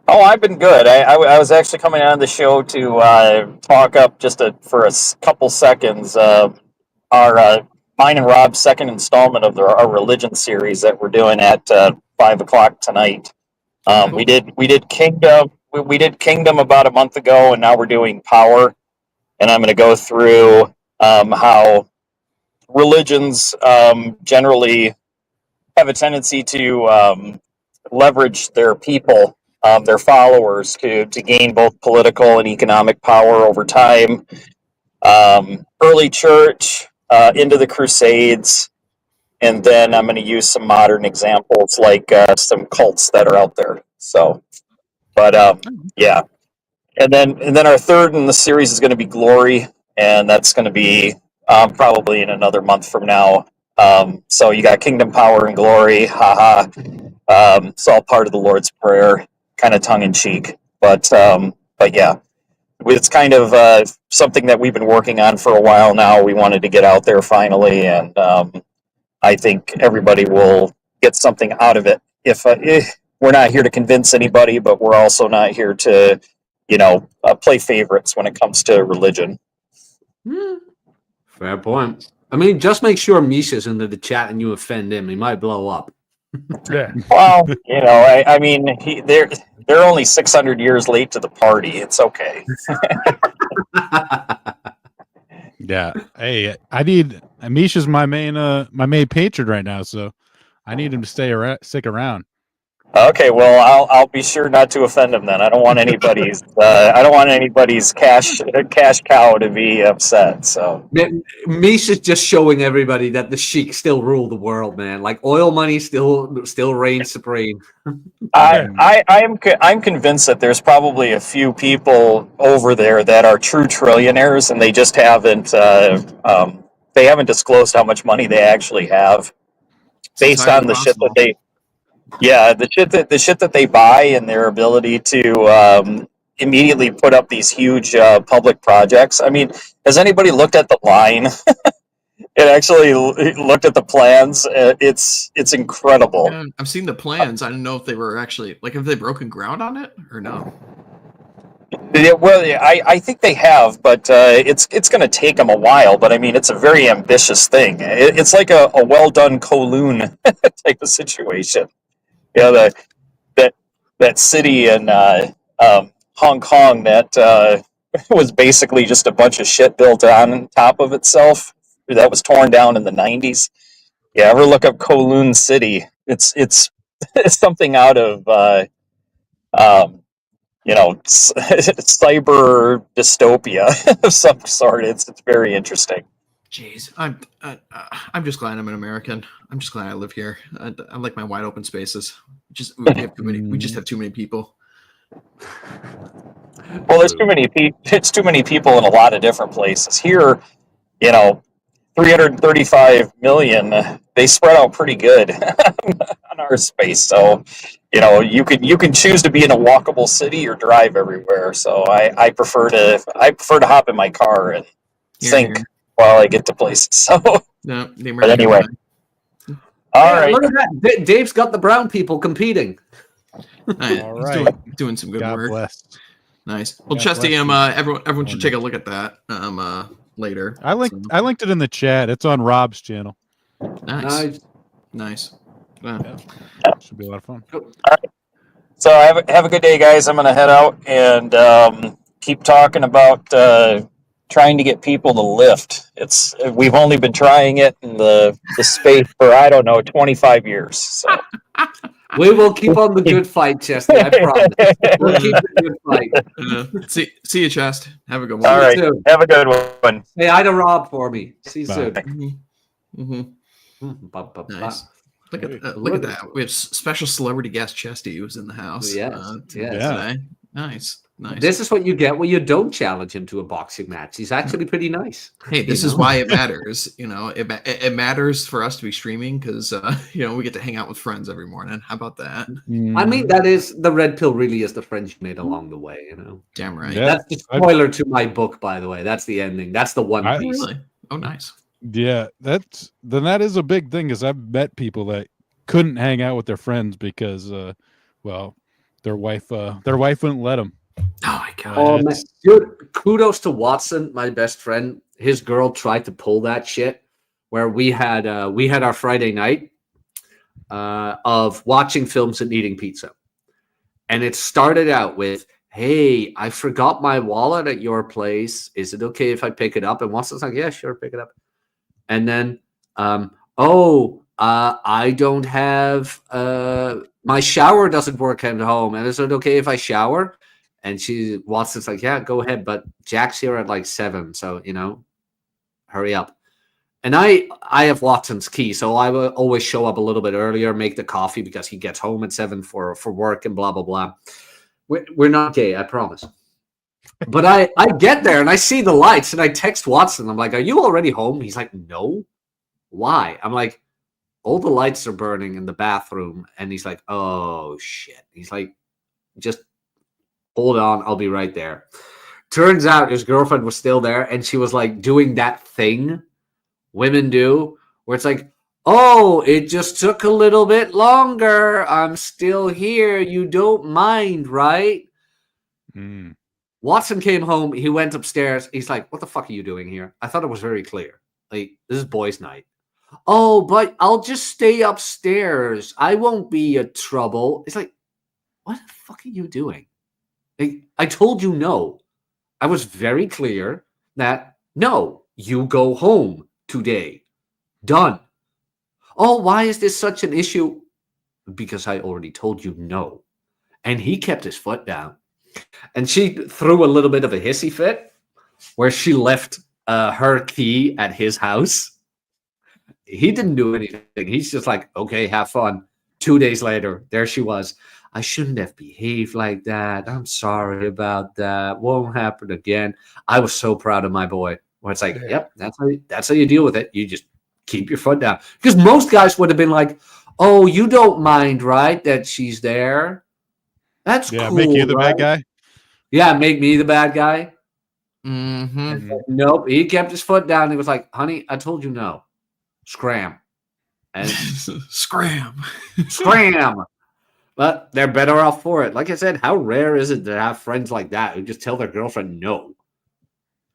oh, I've been good. I was actually coming on the show to talk up just for a couple seconds. Mine and Rob's second installment of our religion series that we're doing at 5:00 tonight. We did Kingdom. We did Kingdom about a month ago, and now we're doing Power. And I'm going to go through how religions generally have a tendency to leverage their people, their followers, to gain both political and economic power over time. Early church, into the Crusades, and then I'm going to use some modern examples like some cults that are out there. So, but yeah, and then our third in the series is going to be Glory, and that's going to be probably in another month from now. So you got Kingdom, Power, and Glory. Haha. It's all part of the Lord's Prayer, kind of tongue in cheek, but yeah. It's kind of something that we've been working on for a while now. We wanted to get out there finally, and I think everybody will get something out of it. If we're not here to convince anybody, but we're also not here to, play favorites when it comes to religion. Fair point. I mean, just make sure Misha's into the chat and you offend him. He might blow up. Yeah. Well, I mean, they're only 600 years late to the party. It's okay. Yeah. Hey, Misha's my main patron right now, so I need him to stick around. Okay, well, I'll be sure not to offend him then. I don't want anybody's cash cow to be upset. So Misha's just showing everybody that the sheik still rule the world, man. Like, oil money still reigns supreme. I'm convinced that there's probably a few people over there that are true trillionaires, and they just haven't disclosed how much money they actually have, based on the shit that they. Yeah, the shit that they buy, and their ability to immediately put up these huge public projects. I mean, has anybody looked at the line? It actually looked at the plans. It's incredible. Yeah, I've seen the plans. I didn't know if they were actually have they broken ground on it or no. Well, I think they have, but it's going to take them a while. But I mean, it's a very ambitious thing. It's like a well done Kowloon type of situation. Yeah, that city in Hong Kong that was basically just a bunch of shit built on top of itself. That was torn down in the 90s. Yeah, ever look up Kowloon City? It's something out of cyber dystopia of some sort. It's very interesting. Jeez, I'm just glad I'm an American. I'm just glad I live here. I like my wide open spaces. We just have too many people. Well, there's too many people. It's too many people in a lot of different places. Here, 335 million. They spread out pretty good on our space. So, you can choose to be in a walkable city or drive everywhere. So I prefer to hop in my car and think while I get to places. So, no, but anyway. All right. Look at that. Dave's got the brown people competing. All right. Doing some good work. Bless. Nice. Well, Chesty, everyone should take a look at that later. I linked it in the chat. It's on Rob's channel. Nice. Yeah. Should be a lot of fun. All right. So have a good day, guys. I'm going to head out and keep talking about trying to get people to lift. We've only been trying it in the space for, I don't know, 25 years. So We will keep on the good fight, Chesty. I promise. We'll keep the good fight. See you, Chest. Have a good one. all right, soon. have a good one. Say hi to Rob for me. See you Bye. soon. Nice. Look at that. We have special celebrity guest Chesty who was in the house. Yes. Today. Nice. This is what you get when you don't challenge him to a boxing match. He's actually pretty nice. Hey, this is why it matters. It matters for us to be streaming because we get to hang out with friends every morning. How about that? I mean, that is the red pill. Really, is the friends you made along the way. Damn right. Yeah. That's the spoiler to my book, by the way. That's the ending. That's the one piece. Really? Oh, nice. Yeah, that is a big thing. Is I've met people that couldn't hang out with their friends because, their wife wouldn't let them. Oh my god. Oh man, dude! Kudos to Watson, my best friend. His girl tried to pull that shit. Where we had our Friday night of watching films and eating pizza, and it started out with, "Hey, I forgot my wallet at your place. Is it okay if I pick it up?" And Watson's like, "Yeah, sure, pick it up." And then, I don't have my shower doesn't work at home, and is it okay if I shower? And Watson's like, "Yeah, go ahead, but Jack's here at like 7, so hurry up." And I have Watson's key, so I will always show up a little bit earlier, make the coffee because he gets home at 7 for work and blah blah blah. We're not gay, I promise. But I get there and I see the lights and I text Watson. I'm like, "Are you already home?" He's like, "No." "Why?" I'm like, "All the lights are burning in the bathroom." And he's like, "Oh shit." He's like, "Just hold on, I'll be right there." Turns out his girlfriend was still there and she was like doing that thing women do where it's like, "Oh, it just took a little bit longer. I'm still here. You don't mind, right?" Watson came home. He went upstairs. He's like, "What the fuck are you doing here? I thought it was very clear. Like, this is boys' night." "Oh, but I'll just stay upstairs. I won't be a trouble." It's like, what the fuck are you doing? Like, I told you no. I was very clear that no, you go home today. Done. "Oh, why is this such an issue?" Because I already told you no. And he kept his foot down. And she threw a little bit of a hissy fit where she left her key at his house. He didn't do anything. He's just like, "Okay, have fun." 2 days later, there she was. "I shouldn't have behaved like that. I'm sorry about that. Won't happen again." I was so proud of my boy. Where it's like, yep, that's how you deal with it. You just keep your foot down. Because most guys would have been like, "Oh, you don't mind, right, that she's there? That's cool, make you the right?" bad guy. Yeah, make me the bad guy. Mm-hmm. Nope. He kept his foot down. He was like, "Honey, I told you no. Scram." And Scram. scram. But they're better off for it. Like I said, how rare is it to have friends like that who just tell their girlfriend no?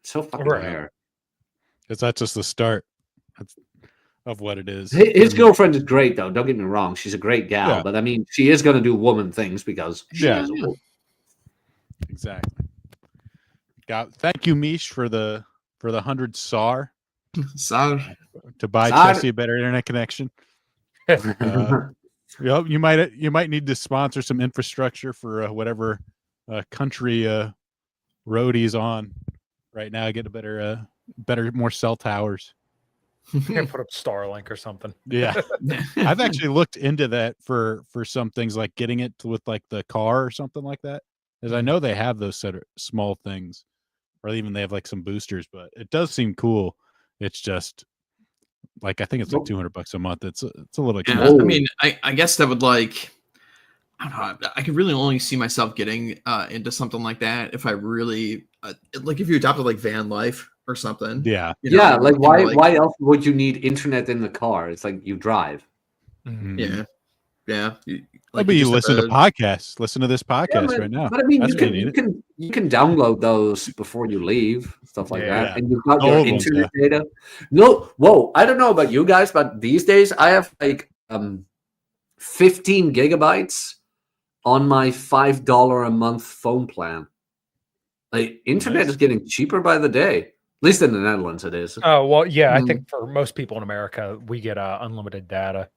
So fucking rare. That's just the start of what it is. His girlfriend is great, though. Don't get me wrong; she's a great gal. Yeah. But I mean, she is going to do woman things because she is a woman. Exactly. Thank you, Mish, for the 100 SAR to buy Chesty a better internet connection. You might need to sponsor some infrastructure for whatever country road he's on right now. Get a better, more cell towers. You can put up Starlink or something. Yeah, I've actually looked into that for some things, like getting it with like the car or something like that. As I know they have those sort of small things, or even they have like some boosters. But it does seem cool. It's just like, I think it's like $200 a month. It's a little expensive. Yeah, I mean, I guess that would like, I don't know. I could really only see myself getting into something like that if I really like if you adopted like van life or something. Yeah. Yeah. Like why else would you need internet in the car? It's like you drive. Mm-hmm. Yeah. Yeah. But you listen to podcasts. Listen to this podcast right now. But I mean, That's you can download those before you leave, stuff like that, Yeah. and you've got your internet data. No, whoa! I don't know about you guys, but these days I have like 15 gigabytes on my $5 a month phone plan. Like internet is getting cheaper by the day. least in the Netherlands, it is. Oh well, yeah. I Mm. think for most people in America, we get unlimited data.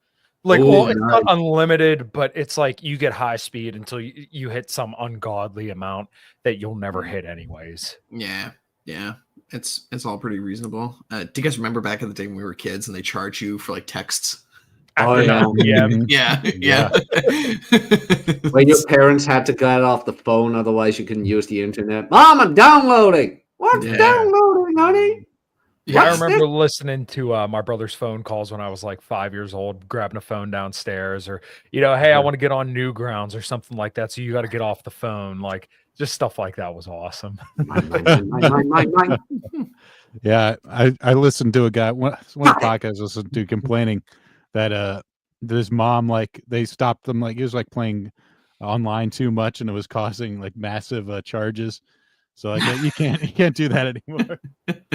Like, Ooh, well, it's not nice. unlimited, but it's like you get high speed until you hit some ungodly amount that you'll never hit anyways. Yeah, yeah. It's all pretty reasonable. Do you guys remember back in the day when we were kids and they charge you for like texts? Oh, After yeah. 9 p.m. Mhm. Yeah, Yeah. yeah. When your parents had to get off the phone, otherwise you couldn't use the internet. Mom, I'm downloading. What's Yeah. downloading, honey? Yeah, I What's remember this? listening to my brother's phone calls when I was like 5 years old, grabbing a phone downstairs, or hey, I want to get on Newgrounds or something like that. So you got to get off the phone, like just stuff like that was awesome. Mine. Yeah, I listened to a guy one of the podcasts I listened to complaining that his mom, like, they stopped him, like he was like playing online too much and it was causing like massive charges. So like you can't do that anymore.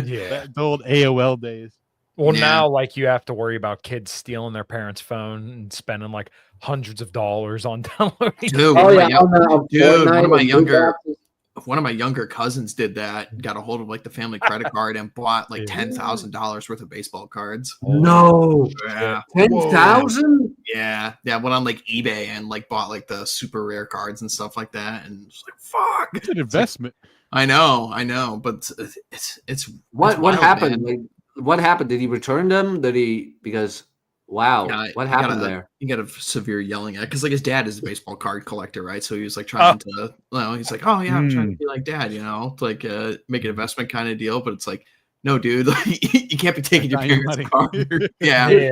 Yeah. The old AOL days. Well, Yeah. now like you have to worry about kids stealing their parents' phone and spending like hundreds of dollars on downloading. Dude, Oh, one of yeah. my young- dude, Fortnite one of my and younger Roblox. one of my younger cousins did that. Got a hold of like the family credit card and bought like $10,000 worth of baseball cards. No. Yeah, 10,000? yeah. Went on like eBay and like bought like the super rare cards and stuff like that. And just like, fuck. It's an investment. I know, but it's What wild, happened? man. Like, what happened? Did he return them? Because wow, what happened there? He got a severe yelling at because like his dad is a baseball card collector, right? So he was like trying to, he's like, oh yeah, I'm trying to be like dad, to like make an investment kind of deal. But it's like, no, dude, like, you can't be taking your Not your parents' money. card. Yeah. Dude,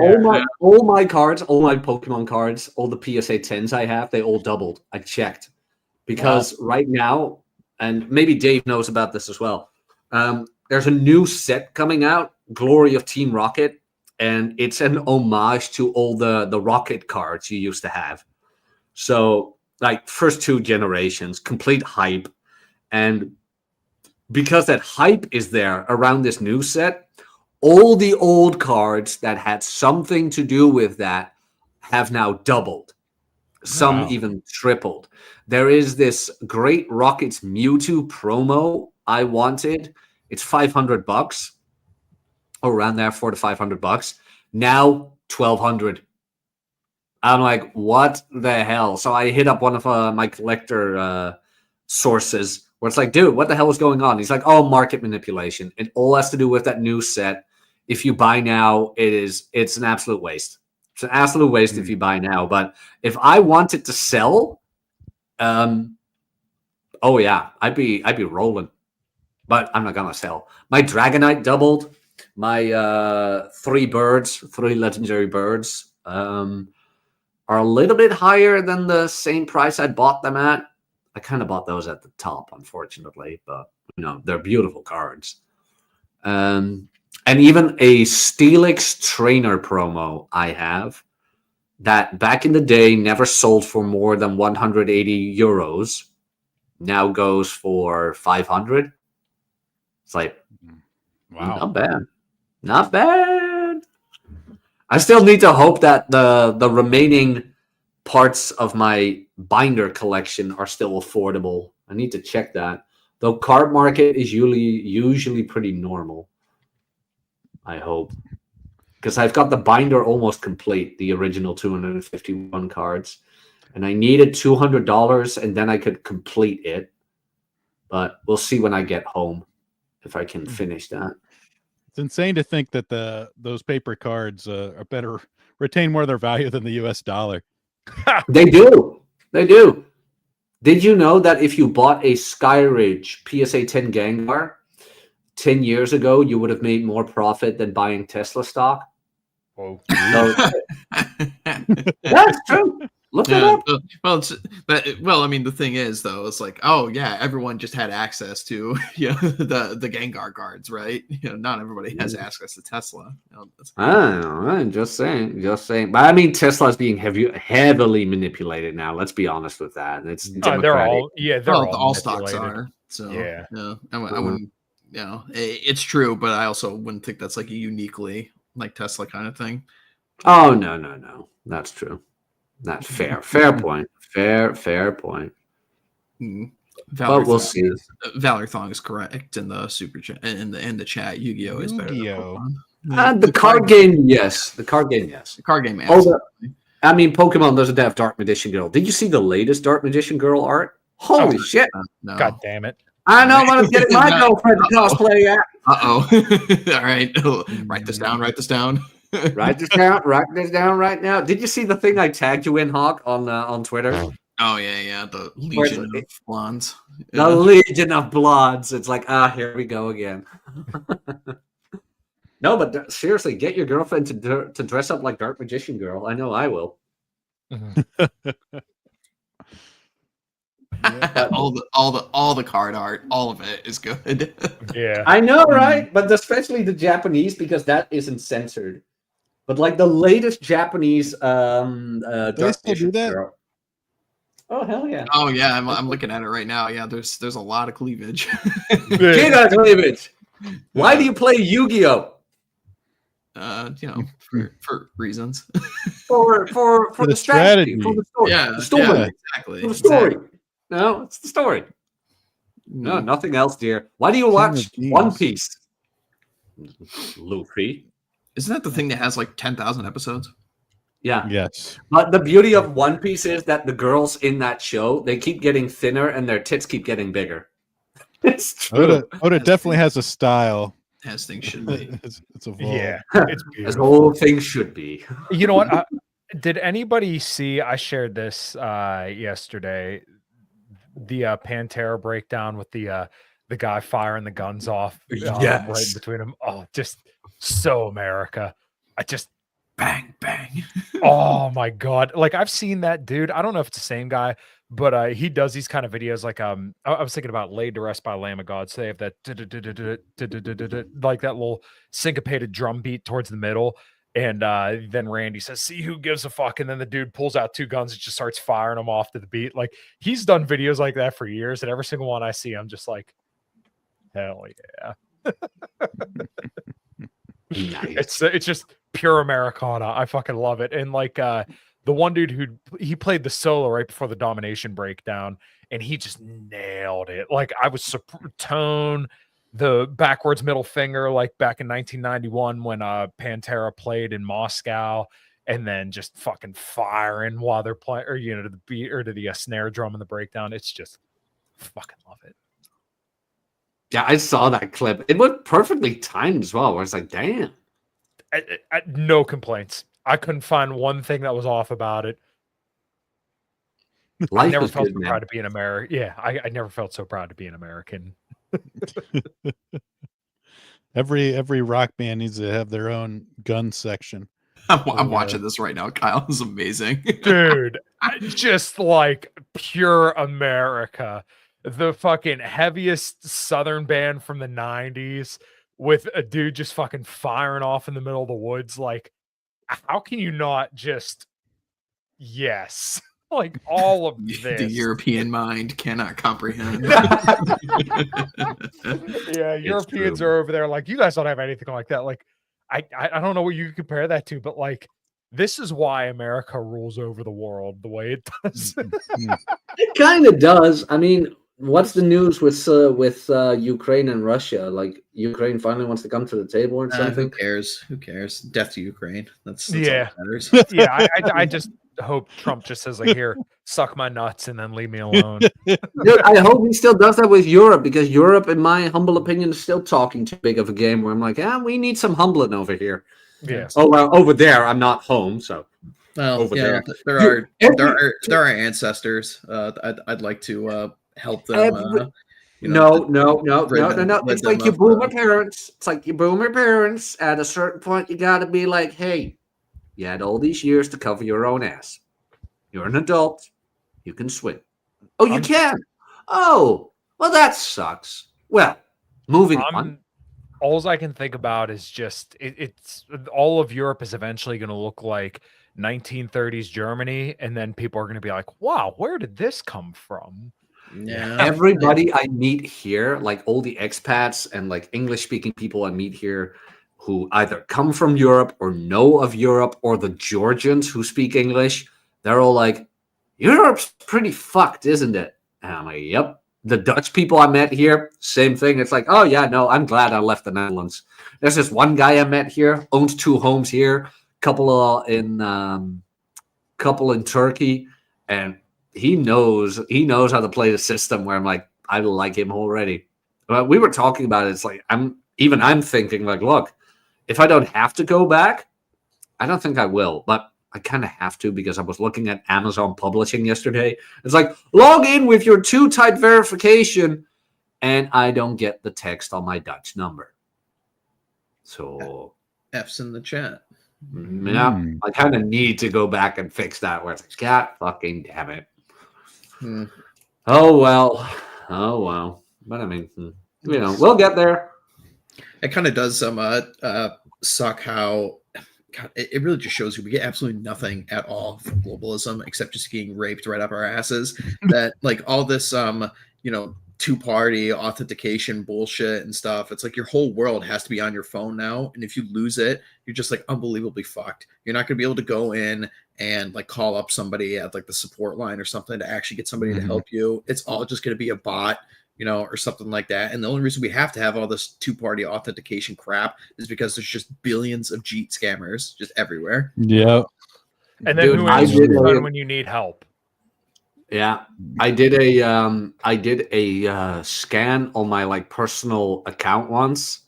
all my cards, all my Pokemon cards, all the PSA 10s I have, they all doubled. I checked because right now, and maybe Dave knows about this as well. There's a new set coming out, Glory of Team Rocket, and it's an homage to all the Rocket cards you used to have. So, like, first 2 generations, complete hype. And because that hype is there around this new set, all the old cards that had something to do with that have now doubled. Some even tripled. There is this Great Rockets Mewtwo promo I wanted. It's $500 or around there, $400 to $500. Now $1,200. I'm like, what the hell? So I hit up one of my collector sources where it's like, dude, what the hell is going on? He's like, oh, market manipulation. It all has to do with that new set. If you buy now, it's an absolute waste. It's an absolute waste if you buy now. But if I wanted to sell, oh yeah, I'd be rolling. But I'm not gonna sell. My Dragonite doubled. My 3 legendary birds, are a little bit higher than the same price I bought them at. I kind of bought those at the top, unfortunately, but they're beautiful cards. And even a Steelix trainer promo I have that back in the day never sold for more than 180 euros now goes for 500. It's like, Wow. not bad. Not bad. I still need to hope that the remaining parts of my binder collection are still affordable. I need to check that. The card market is usually pretty normal. I hope. Because I've got the binder almost complete, the original 251 cards. And I needed $200 and then I could complete it. But we'll see when I get home if I can finish that. It's insane to think that those paper cards are better, retain more of their value than the US dollar. They do. They do. Did you know that if you bought a Skyridge PSA 10 Gengar 10 years ago, you would have made more profit than buying Tesla stock? Whoa. So, that's true. Look it up. Well, I mean, the thing is, though, it's like, oh yeah, everyone just had access to the Gengar cards, right? Not everybody has access to Tesla. I don't know. I'm just saying. But I mean, Tesla's being heavily manipulated now. Let's be honest with that. It's democratic. They're all stocks manipulated. are. So Yeah. I wouldn't. It's true, but I also wouldn't think that's like a uniquely like Tesla kind of thing. Oh no. That's true. That's fair. Fair point. Fair point. Mm. Valor But we'll Thong see. Valor Thong is correct in the super chat in the chat. Yu-Gi-Oh is better than Yu-Gi-Oh. Pokemon. And the card game, yes. The card game, yes. The card game, Oh, absolutely. I mean, Pokemon doesn't have Dark Magician Girl. Did you see the latest Dark Magician Girl art? Holy shit! No. God damn it. I know what I'm getting my No. girlfriend to cosplay at. Uh-oh. All right. Write this down. Write this down. Write this down. Write this down right now. Did you see the thing I tagged you in, Hawk, on Twitter? Oh, yeah. The Legion of Blondes. The Legion of Blondes. It's like, here we go again. No, but seriously, get your girlfriend to dress up like Dark Magician Girl. I know I will. all the card art, all of it is good. Yeah. I know, right? But especially the Japanese, because that isn't censored. But like the latest Japanese Dark still do Magician that? Girl. Oh hell yeah! Oh yeah, I'm looking at it right now. Yeah, there's a lot of cleavage. Get out of it! Why do you play Yu-Gi-Oh? For reasons. For the strategy, for the story. Yeah, the story. yeah, exactly. For the story. Exactly. No, it's the story. No, Mm. nothing else, dear. Why do you watch of Thieves. One Piece? Luffy. Isn't that the thing that has like 10,000 episodes? Yeah. Yes. But the beauty of One Piece is that the girls in that show, they keep getting thinner and their tits keep getting bigger. It's true. Oda definitely has a style. As things should be. It's evolved. Yeah. It's As beautiful. whole thing should be. You know what? Did anybody see? I shared this yesterday. The Pantera breakdown with the guy firing the guns off right Yes. between them. Oh, just so America. I just Bang, bang. oh my god! Like I've seen that dude. I don't know if it's the same guy, but he does these kind of videos. Like I was thinking about "Laid to Rest" by Lamb of God. So they have that like that little syncopated drum beat towards the middle. And then Randy says, "See who gives a fuck?" And then the dude pulls out two guns and just starts firing them off to the beat. Like he's done videos like that for years, and every single one I see, I'm just like, hell yeah! Nice. It's just pure Americana. I fucking love it. And like the one dude he played the solo right before the domination breakdown, and he just nailed it. Like I was tone. The backwards middle finger, like back in 1991 when Pantera played in Moscow, and then just fucking firing while they're playing, or to the beat or to the snare drum in the breakdown. It's just fucking love it. Yeah, I saw that clip. It was perfectly timed as well. Where it's like, damn. No complaints. I couldn't find one thing that was off about it. I Life never is felt good, so man. proud to be an American. Yeah, I never felt so proud to be an American. Every rock band needs to have their own gun section. I'm watching this right now. Kyle is amazing. Dude, just like pure America. The fucking heaviest Southern band from the 90s with a dude just fucking firing off in the middle of the woods. Like, how can you not just, yes, like all of this? The European mind cannot comprehend. Yeah, Europeans are over there like, you guys don't have anything like that. Like, I don't know what you compare that to, but like, this is why America rules over the world the way it does. It kind of does. I mean, what's the news with Ukraine and Russia? Like Ukraine finally wants to come to the table or Who something. cares? Who cares? Death to Ukraine. That's Yeah. all that matters. Yeah, I just hope Trump just says like, here, suck my nuts and then leave me alone. Dude, I hope he still does that with Europe, because Europe, in my humble opinion, is still talking too big of a game. Where I'm like, we need some humbling over here. Yeah. Oh well, over there, I'm not home, so Well, Over yeah, there. there are ancestors. I'd like to help them. No. rid It's them like your of, boomer parents. It's like your boomer parents. At a certain point, you got to be like, hey, you had all these years to cover your own ass. You're an adult. You can swim. Oh, you can. Oh, well, that sucks. Well, moving on. All I can think about is just it's all of Europe is eventually going to look like 1930s Germany, and then people are going to be like, "Wow, where did this come from?" Yeah, Everybody I meet here, like all the expats and like English-speaking people I meet here, who either come from Europe or know of Europe, or the Georgians who speak English, they're all like, "Europe's pretty fucked, isn't it?" And I'm like, "Yep, The Dutch people I met here, same thing. It's like, oh yeah, no, I'm glad I left the Netherlands. There's this one guy I met here, owns 2 homes here, couple in Turkey, and he knows how to play the system. Where I'm like, I like him already. But we were talking about it. It's like I'm thinking like, look, if I don't have to go back, I don't think I will, but I kind of have to because I was looking at Amazon Publishing yesterday. It's like, log in with your 2-type verification, and I don't get the text on my Dutch number. So F's in the chat. yeah, I kind of need to go back and fix that. Where it's like, God fucking damn it. Oh well. But I mean, we'll get there. It kind of does suck how. God, it really just shows you we get absolutely nothing at all from globalism except just getting raped right up our asses. That like all this 2-party authentication bullshit and stuff. It's like your whole world has to be on your phone now, and if you lose it, you're just like unbelievably fucked. You're not going to be able to go in and like call up somebody at like the support line or something to actually get somebody to help you. It's all just going to be a bot, or something like that. And the only reason we have to have all this 2-party authentication crap is because there's just billions of cheat scammers just everywhere. Yeah. And then who answers the phone when you need help? Yeah, I did a scan on my like personal account once,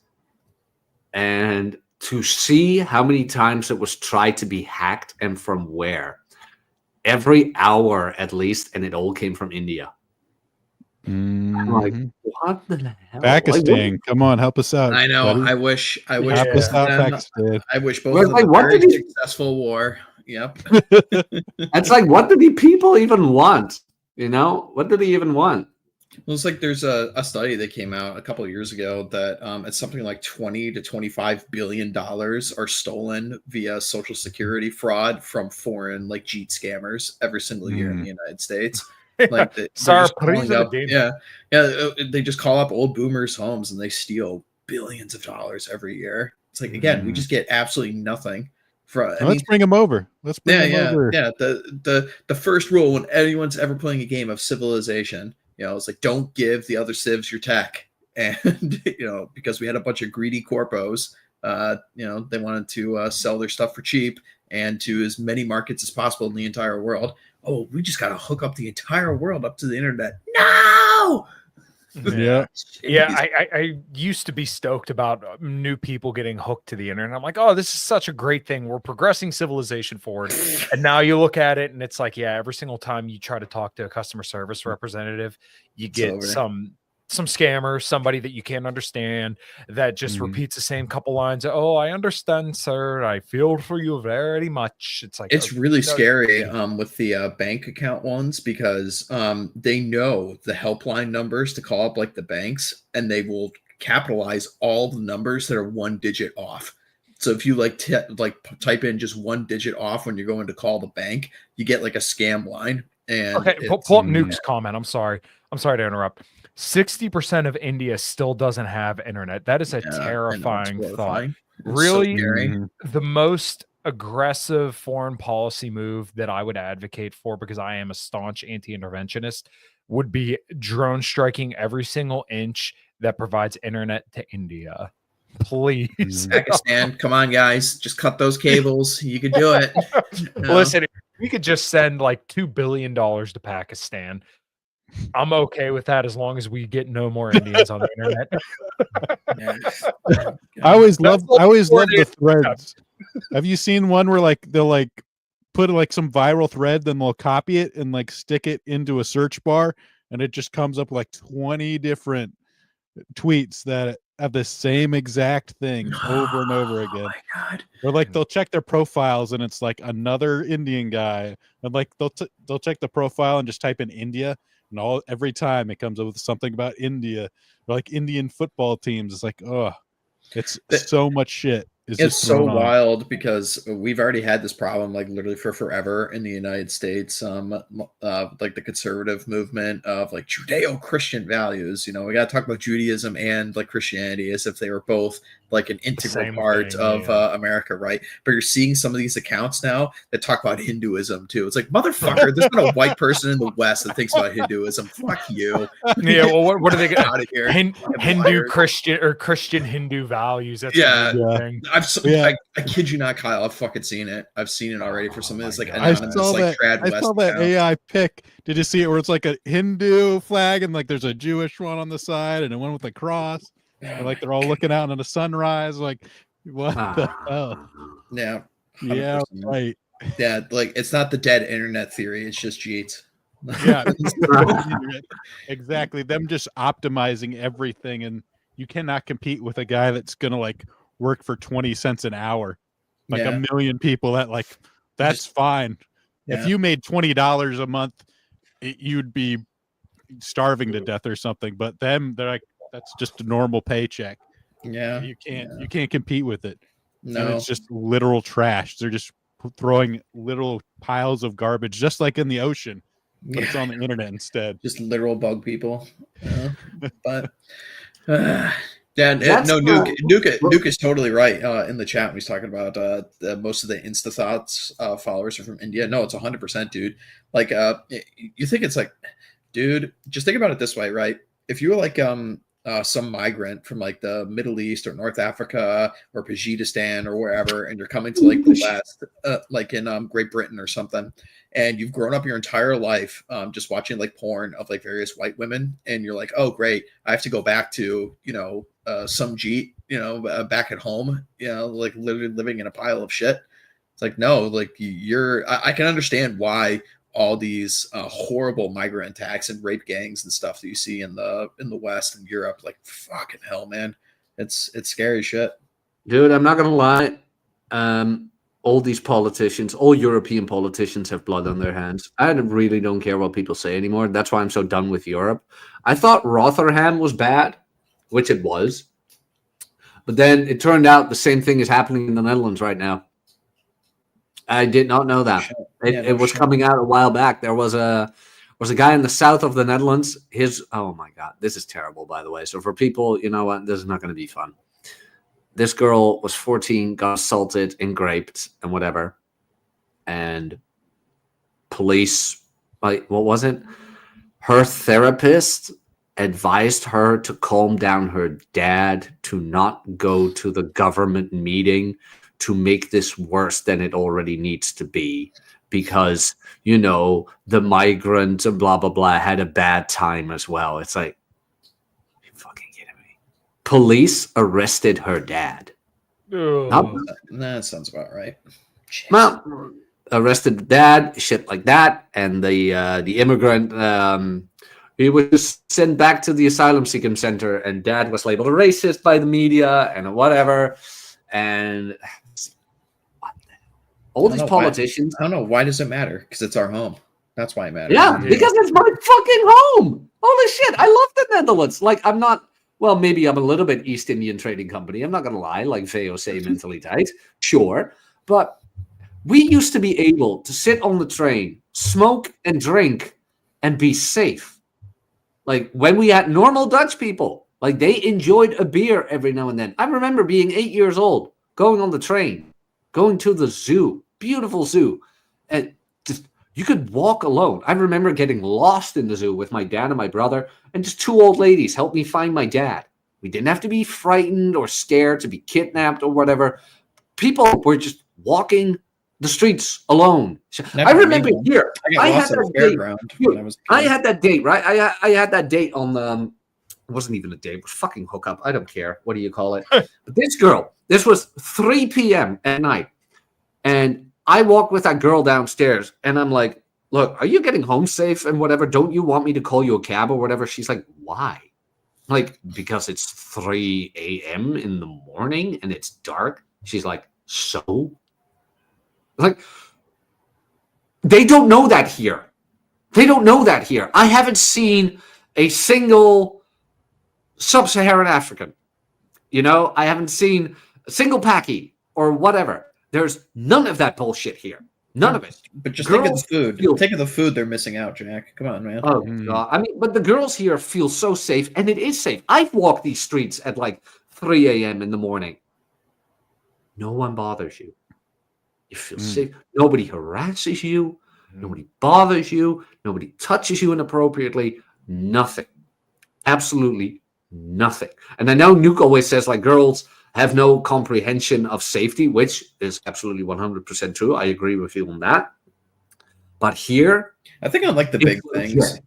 and to see how many times it was tried to be hacked and from where, every hour at least, and it all came from India. I'm like, what the hell? Pakistan, like, come on, help us out. I know. Buddy. I wish. Help us out, Pakistan. I wish both of them a very successful war. Yep. It's like, what do the people even want? What do they even want? Well, it's like there's a study that came out a couple of years ago that it's something like $20 to $25 billion are stolen via social security fraud from foreign like cheat scammers every single year in the United States. Like they just call up old boomers' homes and they steal billions of dollars every year. It's like, again, we just get absolutely nothing. Let's bring them over. Let's bring them over. Yeah. The first rule when anyone's ever playing a game of Civilization, it's like, don't give the other civs your tech. And because we had a bunch of greedy corpos, they wanted to sell their stuff for cheap and to as many markets as possible in the entire world. Oh, we just got to hook up the entire world up to the internet. No. Yeah. I used to be stoked about new people getting hooked to the internet. I'm like, oh, this is such a great thing. We're progressing civilization forward. And now you look at it and it's like, yeah, every single time you try to talk to a customer service representative, you get some scammer, somebody that you can't understand that just repeats the same couple lines. Oh, I understand, sir. I feel for you very much. It's like, it's really scary with the bank account ones because they know the helpline numbers to call up like the banks, and they will capitalize all the numbers that are 1 digit off. So if you type in just 1 digit off when you're going to call the bank, you get like a scam line. And okay, pull up Nuke's comment. I'm sorry to interrupt. 60% of India still doesn't have internet. That is a terrifying thought. Really, the most aggressive foreign policy move that I would advocate for, because I am a staunch anti-interventionist, would be drone striking every single inch that provides internet to India. Please. Pakistan, come on, guys. Just cut those cables. You can do it. Listen, we could just send like $2 billion to Pakistan. I'm okay with that as long as we get no more Indians on the internet. I always love the threads. Have you seen one where like they'll like put like some viral thread, then they'll copy it and like stick it into a search bar, and it just comes up like 20 different tweets that have the same exact thing over and over again. Oh my God. Or like they'll check their profiles and it's like another Indian guy, and like they'll check the profile and just type in India. And every time it comes up with something about India, or like Indian football teams. It's like, oh, it's so much shit. It's so wild because we've already had this problem like literally for forever in the United States. Like the conservative movement of like Judeo-Christian values. We got to talk about Judaism and like Christianity as if they were both like an integral same part thing, of yeah. America, right? But you're seeing some of these accounts now that talk about Hinduism too. It's like, motherfucker, there's not a white person in the West that thinks about Hinduism. Fuck you. Yeah, well, what are they Out of here. Hindu liars. Christian or Christian Hindu values? That's Yeah. a weird Yeah. thing. I kid you not, Kyle. I've fucking seen it. I've seen it already for some of this like God. I anonymous saw like that. trad I West saw that account. AI pic. Did you see it? Where it's like a Hindu flag and like there's a Jewish one on the side and a one with a cross. And like they're all looking out on the sunrise. Like, what the hell? Yeah. 100%. Yeah, right. Yeah, like it's not the dead internet theory. It's just Jeets. Yeah, exactly. Them just optimizing everything, and you cannot compete with a guy that's gonna like work for 20 cents an hour. Like Yeah. a million people that like that's fine. Yeah. If you made $20 a month, you'd be starving to death or something. But them, they're like, that's just a normal paycheck. Yeah. You can't compete with it. And No. it's just literal trash. They're just throwing little piles of garbage, just like in the ocean, but it's on the internet instead. Just literal bug people. But yeah, That's no, cool. Nuke is totally right in the chat when he's talking about most of the Insta Thoughts followers are from India. No, it's 100%, dude. Like, you think it's like, dude, just think about it this way, right? If you were like some migrant from like the Middle East or North Africa or Tajikistan or wherever, and you're coming to like the West, like in Great Britain or something, and you've grown up your entire life just watching like porn of like various white women, and you're like, oh great, I have to go back to some Jeet, back at home, like literally living in a pile of shit. It's like, no, like I can understand why all these horrible migrant attacks and rape gangs and stuff that you see in the West and Europe. Like, fucking hell, man, it's scary shit, Dude, I'm not gonna lie. All these politicians, all European politicians, have blood on their hands. I really don't care what people say anymore. That's why I'm so done with Europe. I thought Rotherham was bad, which it was, but then it turned out the same thing is happening in the Netherlands right now. I did not know that. It was coming out a while back. There was a guy in the south of the Netherlands. Oh my God, this is terrible, by the way. So for people, you know what, this is not going to be fun. This girl was 14, got assaulted and raped and whatever. And police, like, what was it? Her therapist advised her to calm down her dad, to not go to the government meeting, to make this worse than it already needs to be, because, the migrant and blah, blah, blah had a bad time as well. It's like, are you fucking kidding me? Police arrested her dad. That sounds about right. Well, arrested the dad, shit like that. And the immigrant, he was sent back to the asylum seeking center, and dad was labeled a racist by the media and whatever. And all these politicians. I don't know. Why does it matter? Because it's our home. That's why it matters. Yeah, because it's my fucking home. Holy shit. I love the Netherlands. Like, I'm not, well, maybe I'm a little bit East Indian Trading Company. I'm not going to lie, like VOC mentally tight. Sure. But we used to be able to sit on the train, smoke and drink, and be safe. Like, when we had normal Dutch people, like, they enjoyed a beer every now and then. I remember being 8 years old, going on the train, going to the zoo, beautiful zoo, and just, you could walk alone. I remember getting lost in the zoo with my dad and my brother, and just two old ladies helped me find my dad. We didn't have to be frightened or scared to be kidnapped or whatever. People were just walking the streets alone. I remember here. I had that date, right? I had that date on the. It wasn't even a date. It was fucking hookup. I don't care. What do you call it? But this girl. This was 3 p.m. at night, and I walked with that girl downstairs, and I'm like, "Look, are you getting home safe and whatever? Don't you want me to call you a cab or whatever?" She's like, "Why?" Like, because it's 3 a.m. in the morning and it's dark. She's like, "So?" Like, they don't know that here. They don't know that here. I haven't seen a single sub-Saharan African. I haven't seen a single Paki or whatever. There's none of that bullshit here. None of it. But just think of the food. Think of the food they're missing out, Jack. Come on, man. Oh, God. I mean, but the girls here feel so safe, and it is safe. I've walked these streets at like 3 a.m. in the morning. no one bothers you. You feel safe. Nobody harasses you. Nobody bothers you. Nobody touches you inappropriately. Nothing. Absolutely nothing. And I know Nuke always says like girls have no comprehension of safety, which is absolutely 100% true. I agree with you on that. But here, I think I like the big things. Legit.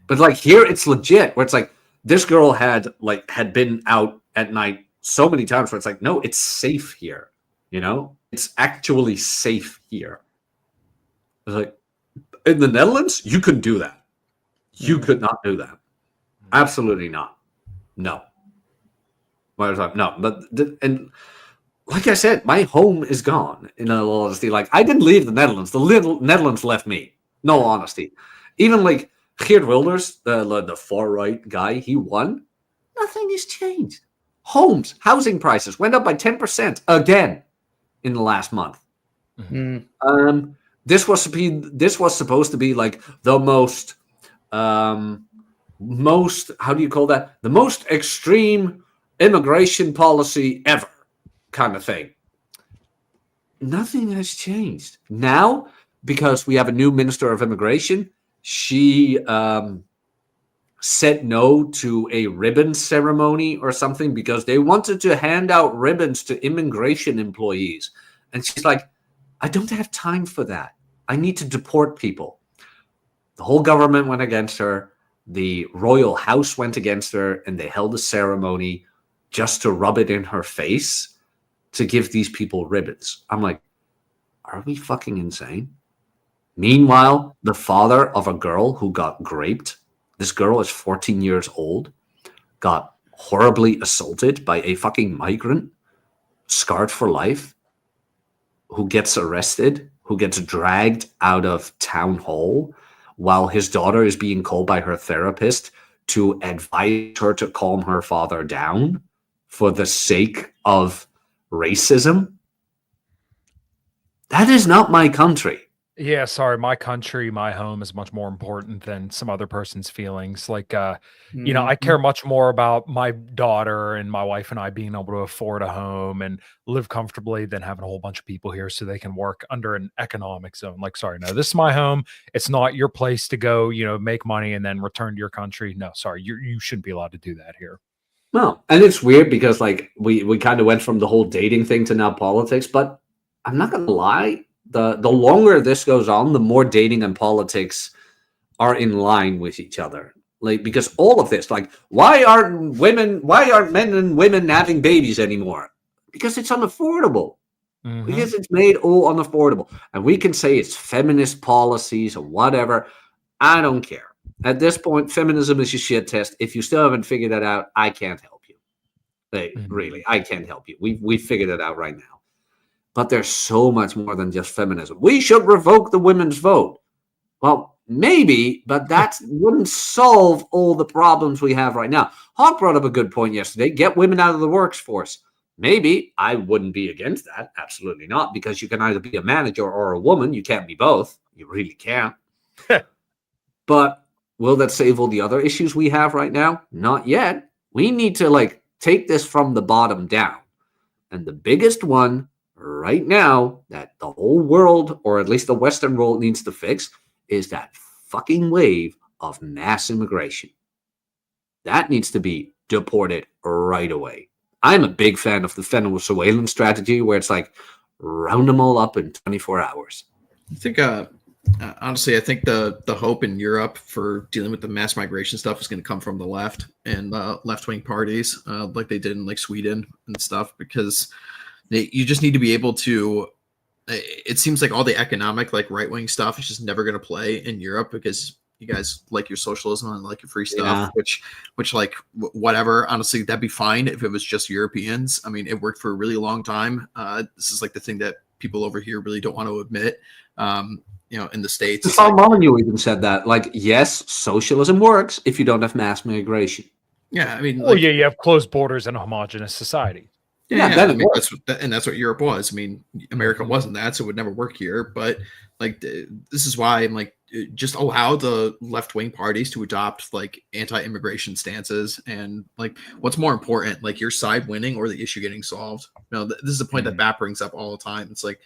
But like here, it's legit. Where it's like this girl had been out at night so many times. Where it's like, no, it's safe here. You know, it's actually safe here. It's like in the Netherlands, you couldn't do that. You could not do that. Absolutely not. No. No. But and like I said, my home is gone. In all honesty, like I didn't leave the Netherlands. The Netherlands left me. No honesty. Even like Geert Wilders, the far right guy, he won. Nothing has changed. Housing prices went up by 10% again in the last month. Mm. This was supposed to be like the most how do you call that? The most extreme immigration policy ever, kind of thing. Nothing has changed now because we have a new Minister of Immigration. She said no to a ribbon ceremony or something because they wanted to hand out ribbons to immigration employees. And she's like, I don't have time for that. I need to deport people. The whole government went against her. The royal house went against her, and they held a ceremony just to rub it in her face to give these people ribbons. I'm like, are we fucking insane? Meanwhile, the father of a girl who got raped, this girl is 14 years old, got horribly assaulted by a fucking migrant, scarred for life, who gets arrested, who gets dragged out of town hall while his daughter is being called by her therapist to advise her to calm her father down for the sake of racism. That is not my country. Yeah, sorry, my country, my home is much more important than some other person's feelings. Like, you know, I care much more about my daughter and my wife and I being able to afford a home and live comfortably than having a whole bunch of people here so they can work under an economic zone. Like, sorry, no, this is my home. It's not your place to go, you know, make money and then return to your country. No, sorry, you shouldn't be allowed to do that here. No, and it's weird because like we kind of went from the whole dating thing to now politics, but I'm not gonna lie. The longer this goes on, the more dating and politics are in line with each other. Like, because all of this, like, why aren't men and women having babies anymore? Because it's unaffordable. Because it's made all unaffordable. And we can say it's feminist policies or whatever. I don't care. At this point, feminism is a shit test. If you still haven't figured that out, I can't help you. Like, really, I can't help you. We've figured it out right now. But there's so much more than just feminism. We should revoke the women's vote. Well, maybe, but that wouldn't solve all the problems we have right now. Hawk brought up a good point yesterday. Get women out of the workforce. Maybe. I wouldn't be against that. Absolutely not. Because you can either be a manager or a woman. You can't be both. You really can't. But will that save all the other issues we have right now? Not yet. We need to like take this from the bottom down. And the biggest one right now that the whole world, or at least the Western world, needs to fix is that fucking wave of mass immigration. That needs to be deported right away. I'm a big fan of the Venezuelan strategy where it's like round them all up in 24 hours. I think, honestly, I think the hope in Europe for dealing with the mass migration stuff is going to come from the left and left-wing parties like they did in like Sweden and stuff, because you just need to be able to, it seems like all the economic, like right-wing stuff is just never going to play in Europe because you guys like your socialism and like your free stuff, which like whatever, honestly, that'd be fine if it was just Europeans. I mean, it worked for a really long time. This is like the thing that people over here really don't want to admit. You know, in the States. Paul Molyneux even said that, like, yes, socialism works if you don't have mass migration. Yeah, I mean, well, yeah, you have closed borders and a homogenous society. Yeah, I mean, that's what Europe was. I mean, America wasn't that, so it would never work here. But like, this is why I'm like, just allow the left-wing parties to adopt like anti-immigration stances, and like what's more important, like your side winning or the issue getting solved. This is a point that BAP brings up all the time. It's like,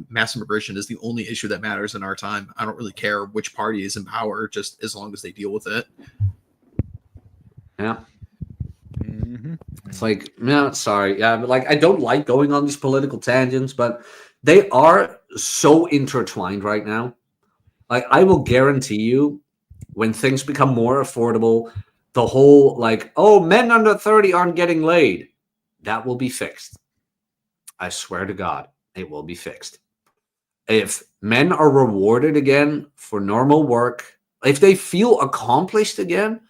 mass immigration is the only issue that matters in our time. I don't really care which party is in power, just as long as they deal with it. Yeah. It's like, no, sorry. Yeah, but like I don't like going on these political tangents, but they are so intertwined right now. Like, I will guarantee you, when things become more affordable, the whole like, oh, men under 30 aren't getting laid, that will be fixed. I swear to God, it will be fixed. If men are rewarded again for normal work, if they feel accomplished again,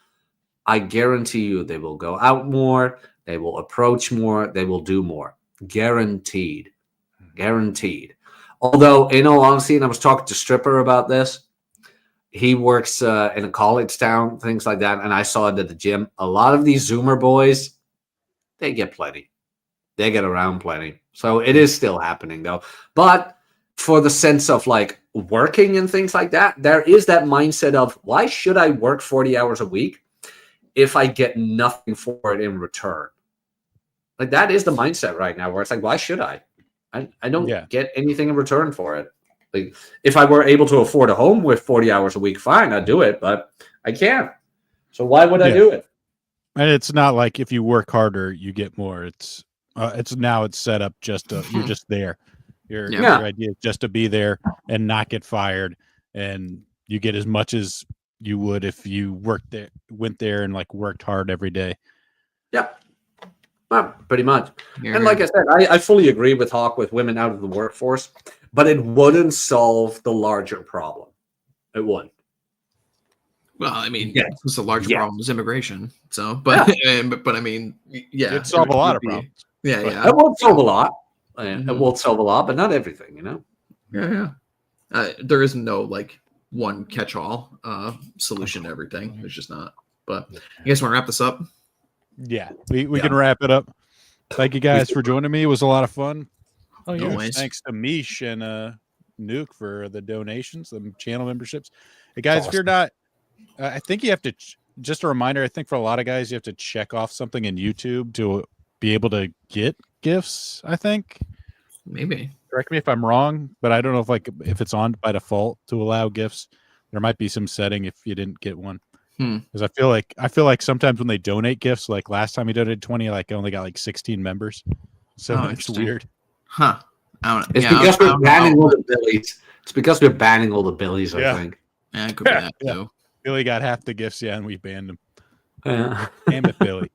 I guarantee you they will go out more, they will approach more, they will do more. Guaranteed. Guaranteed. Although, in all honesty, and I was talking to Stripper about this, he works in a college town, things like that, and I saw it at the gym. A lot of these Zoomer boys, they get plenty. They get around plenty. So it is still happening, though. But for the sense of, like, working and things like that, there is that mindset of, why should I work 40 hours a week if I get nothing for it in return? Like, that is the mindset right now, where it's like, why should I? I don't get anything in return for it. Like, if I were able to afford a home with 40 hours a week, fine, I'd do it, but I can't. So why would I do it? And it's not like if you work harder, you get more. It's now it's set up just to, you're just there. Your idea is just to be there and not get fired, and you get as much as you would if you went there and like worked hard every day. Yep. Well, pretty much. And like I said, I fully agree with Hawk with women out of the workforce, but it wouldn't solve the larger problem. It wouldn't. Well, I mean, it's a larger problem is immigration. So, but but I mean, it'd solve a lot of problems. Yeah. It won't solve a lot. It won't solve a lot, but not everything, you know. Yeah. There is no like one catch-all solution to everything. There's just not. But you guys want to wrap this up? Yeah, we can wrap it up. Thank you guys for joining me. It was a lot of fun. Oh, yeah. Thanks to Mish and Nuke for the donations, the channel memberships. Hey guys, if you're not, I think you have to. Just a reminder. I think for a lot of guys, you have to check off something in YouTube to be able to get gifts. I think. Maybe. Correct me if I'm wrong, but I don't know if it's on by default to allow gifts. There might be some setting if you didn't get one. Because I feel like sometimes when they donate gifts, like last time we donated 20, like I only got like 16 members. So it's weird. Huh. I don't know. It's because we're banning all the Billies. It's because we're banning all the Billies, I think. Yeah, it could be that too. Billy got half the gifts, and we banned him. Yeah. Damn it, Billy.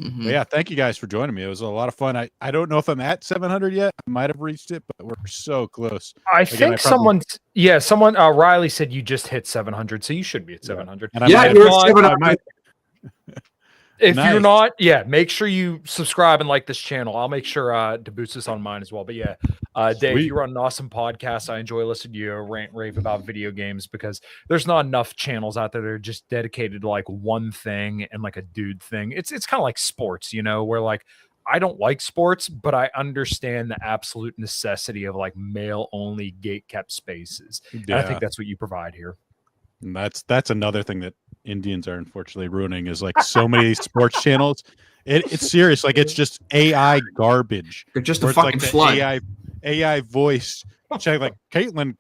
But yeah, thank you guys for joining me. It was a lot of fun. I don't know if I'm at 700 yet. I might have reached it, but we're so close. I think someone Riley said you just hit 700, so you should be at 700. And you're at 700. If you're not, make sure you subscribe and like this channel. I'll make sure to boost this on mine as well. But Dave, you run an awesome podcast. I enjoy listening to you rant rave about video games because there's not enough channels out there that are just dedicated to like one thing and like a dude thing. It's kind of like sports, where like I don't like sports, but I understand the absolute necessity of like male only gate kept spaces. And I think that's what you provide here. And that's another thing that Indians are unfortunately ruining is like so many sports channels. It's serious. Like it's just AI garbage. They're just a fucking flood. AI voice. Check like Caitlin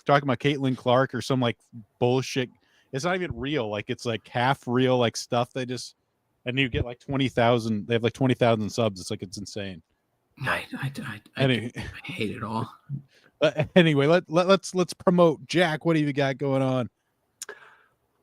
talking about Caitlin Clark or some like bullshit. It's not even real. Like it's like half real like stuff. And you get like 20,000. They have like 20,000 subs. It's like it's insane. I hate it all. Anyway, let's promote Jack. What do you got going on?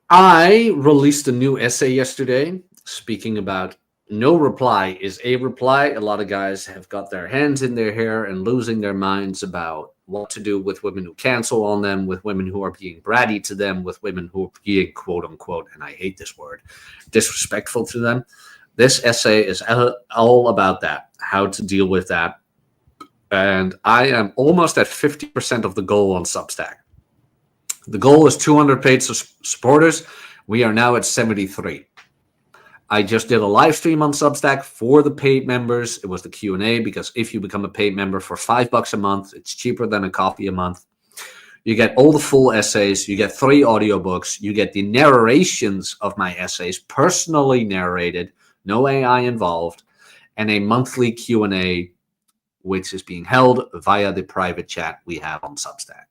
I released a new essay yesterday speaking about no reply is a reply. A lot of guys have got their hands in their hair and losing their minds about what to do with women who cancel on them, with women who are being bratty to them, with women who are being quote unquote, and I hate this word, disrespectful to them. This essay is all about that, how to deal with that. And I am almost at 50% of the goal on Substack. The goal is 200 paid supporters. We are now at 73. I just did a live stream on Substack for the paid members. It was the Q&A because if you become a paid member for $5 a month, it's cheaper than a coffee a month. You get all the full essays. You get 3 audiobooks. You get the narrations of my essays, personally narrated, no AI involved, and a monthly Q&A, which is being held via the private chat we have on Substack.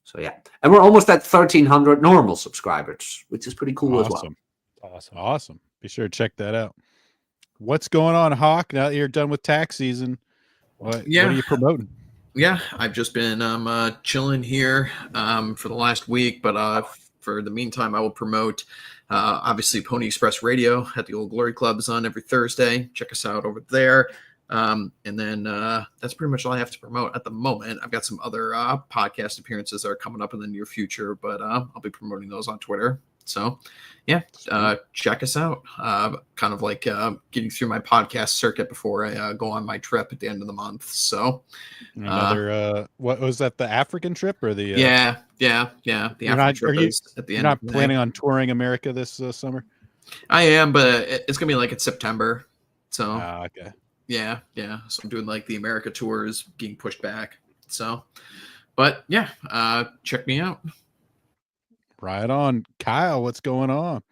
So yeah, and we're almost at 1,300 normal subscribers, which is pretty cool as well. Awesome. Be sure to check that out. What's going on, Hawk? Now that you're done with tax season, what are you promoting? Yeah, I've just been chilling here for the last week, but for the meantime, I will promote obviously Pony Express Radio at the Old Glory Club is on every Thursday. Check us out over there. And then that's pretty much all I have to promote at the moment. I've got some other podcast appearances that are coming up in the near future, but I'll be promoting those on Twitter. So yeah, check us out. Kind of like getting through my podcast circuit before I go on my trip at the end of the month. So another what was that, the African trip or the yeah the African trip is at the end. You're not planning on touring America this summer? I am, but it's gonna be like in September. So okay. Yeah. So I'm doing like the America tours getting pushed back. So, but yeah, check me out. Right on. Kyle, what's going on?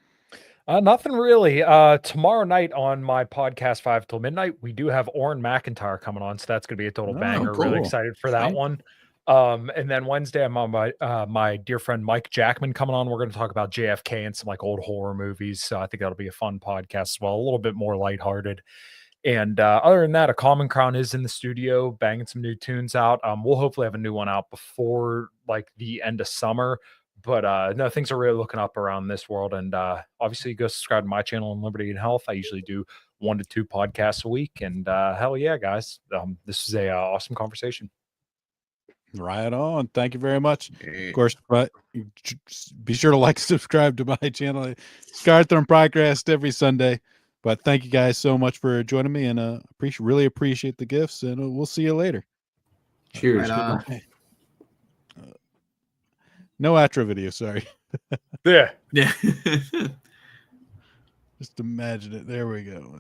Nothing really. Tomorrow night on my podcast 5 till midnight, we do have Orrin McIntyre coming on, so that's going to be a total banger. Cool. Really excited for that one. And then Wednesday, I'm on my dear friend Mike Jackman coming on. We're going to talk about JFK and some like old horror movies. So I think that'll be a fun podcast as well, a little bit more lighthearted. And other than that, A Common Crown is in the studio banging some new tunes out. We'll hopefully have a new one out before like the end of summer. But no, things are really looking up around this world. And obviously, go subscribe to my channel on Liberty and Health. I usually do 1 to 2 podcasts a week. And hell yeah, guys. This is a awesome conversation. Right on. Thank you very much. Of course, but be sure to like, subscribe to my channel. Scarthorne Podcast every Sunday. But thank you guys so much for joining me, and really appreciate the gifts, and we'll see you later. Cheers. No outro video, sorry. Yeah. Just imagine it. There we go.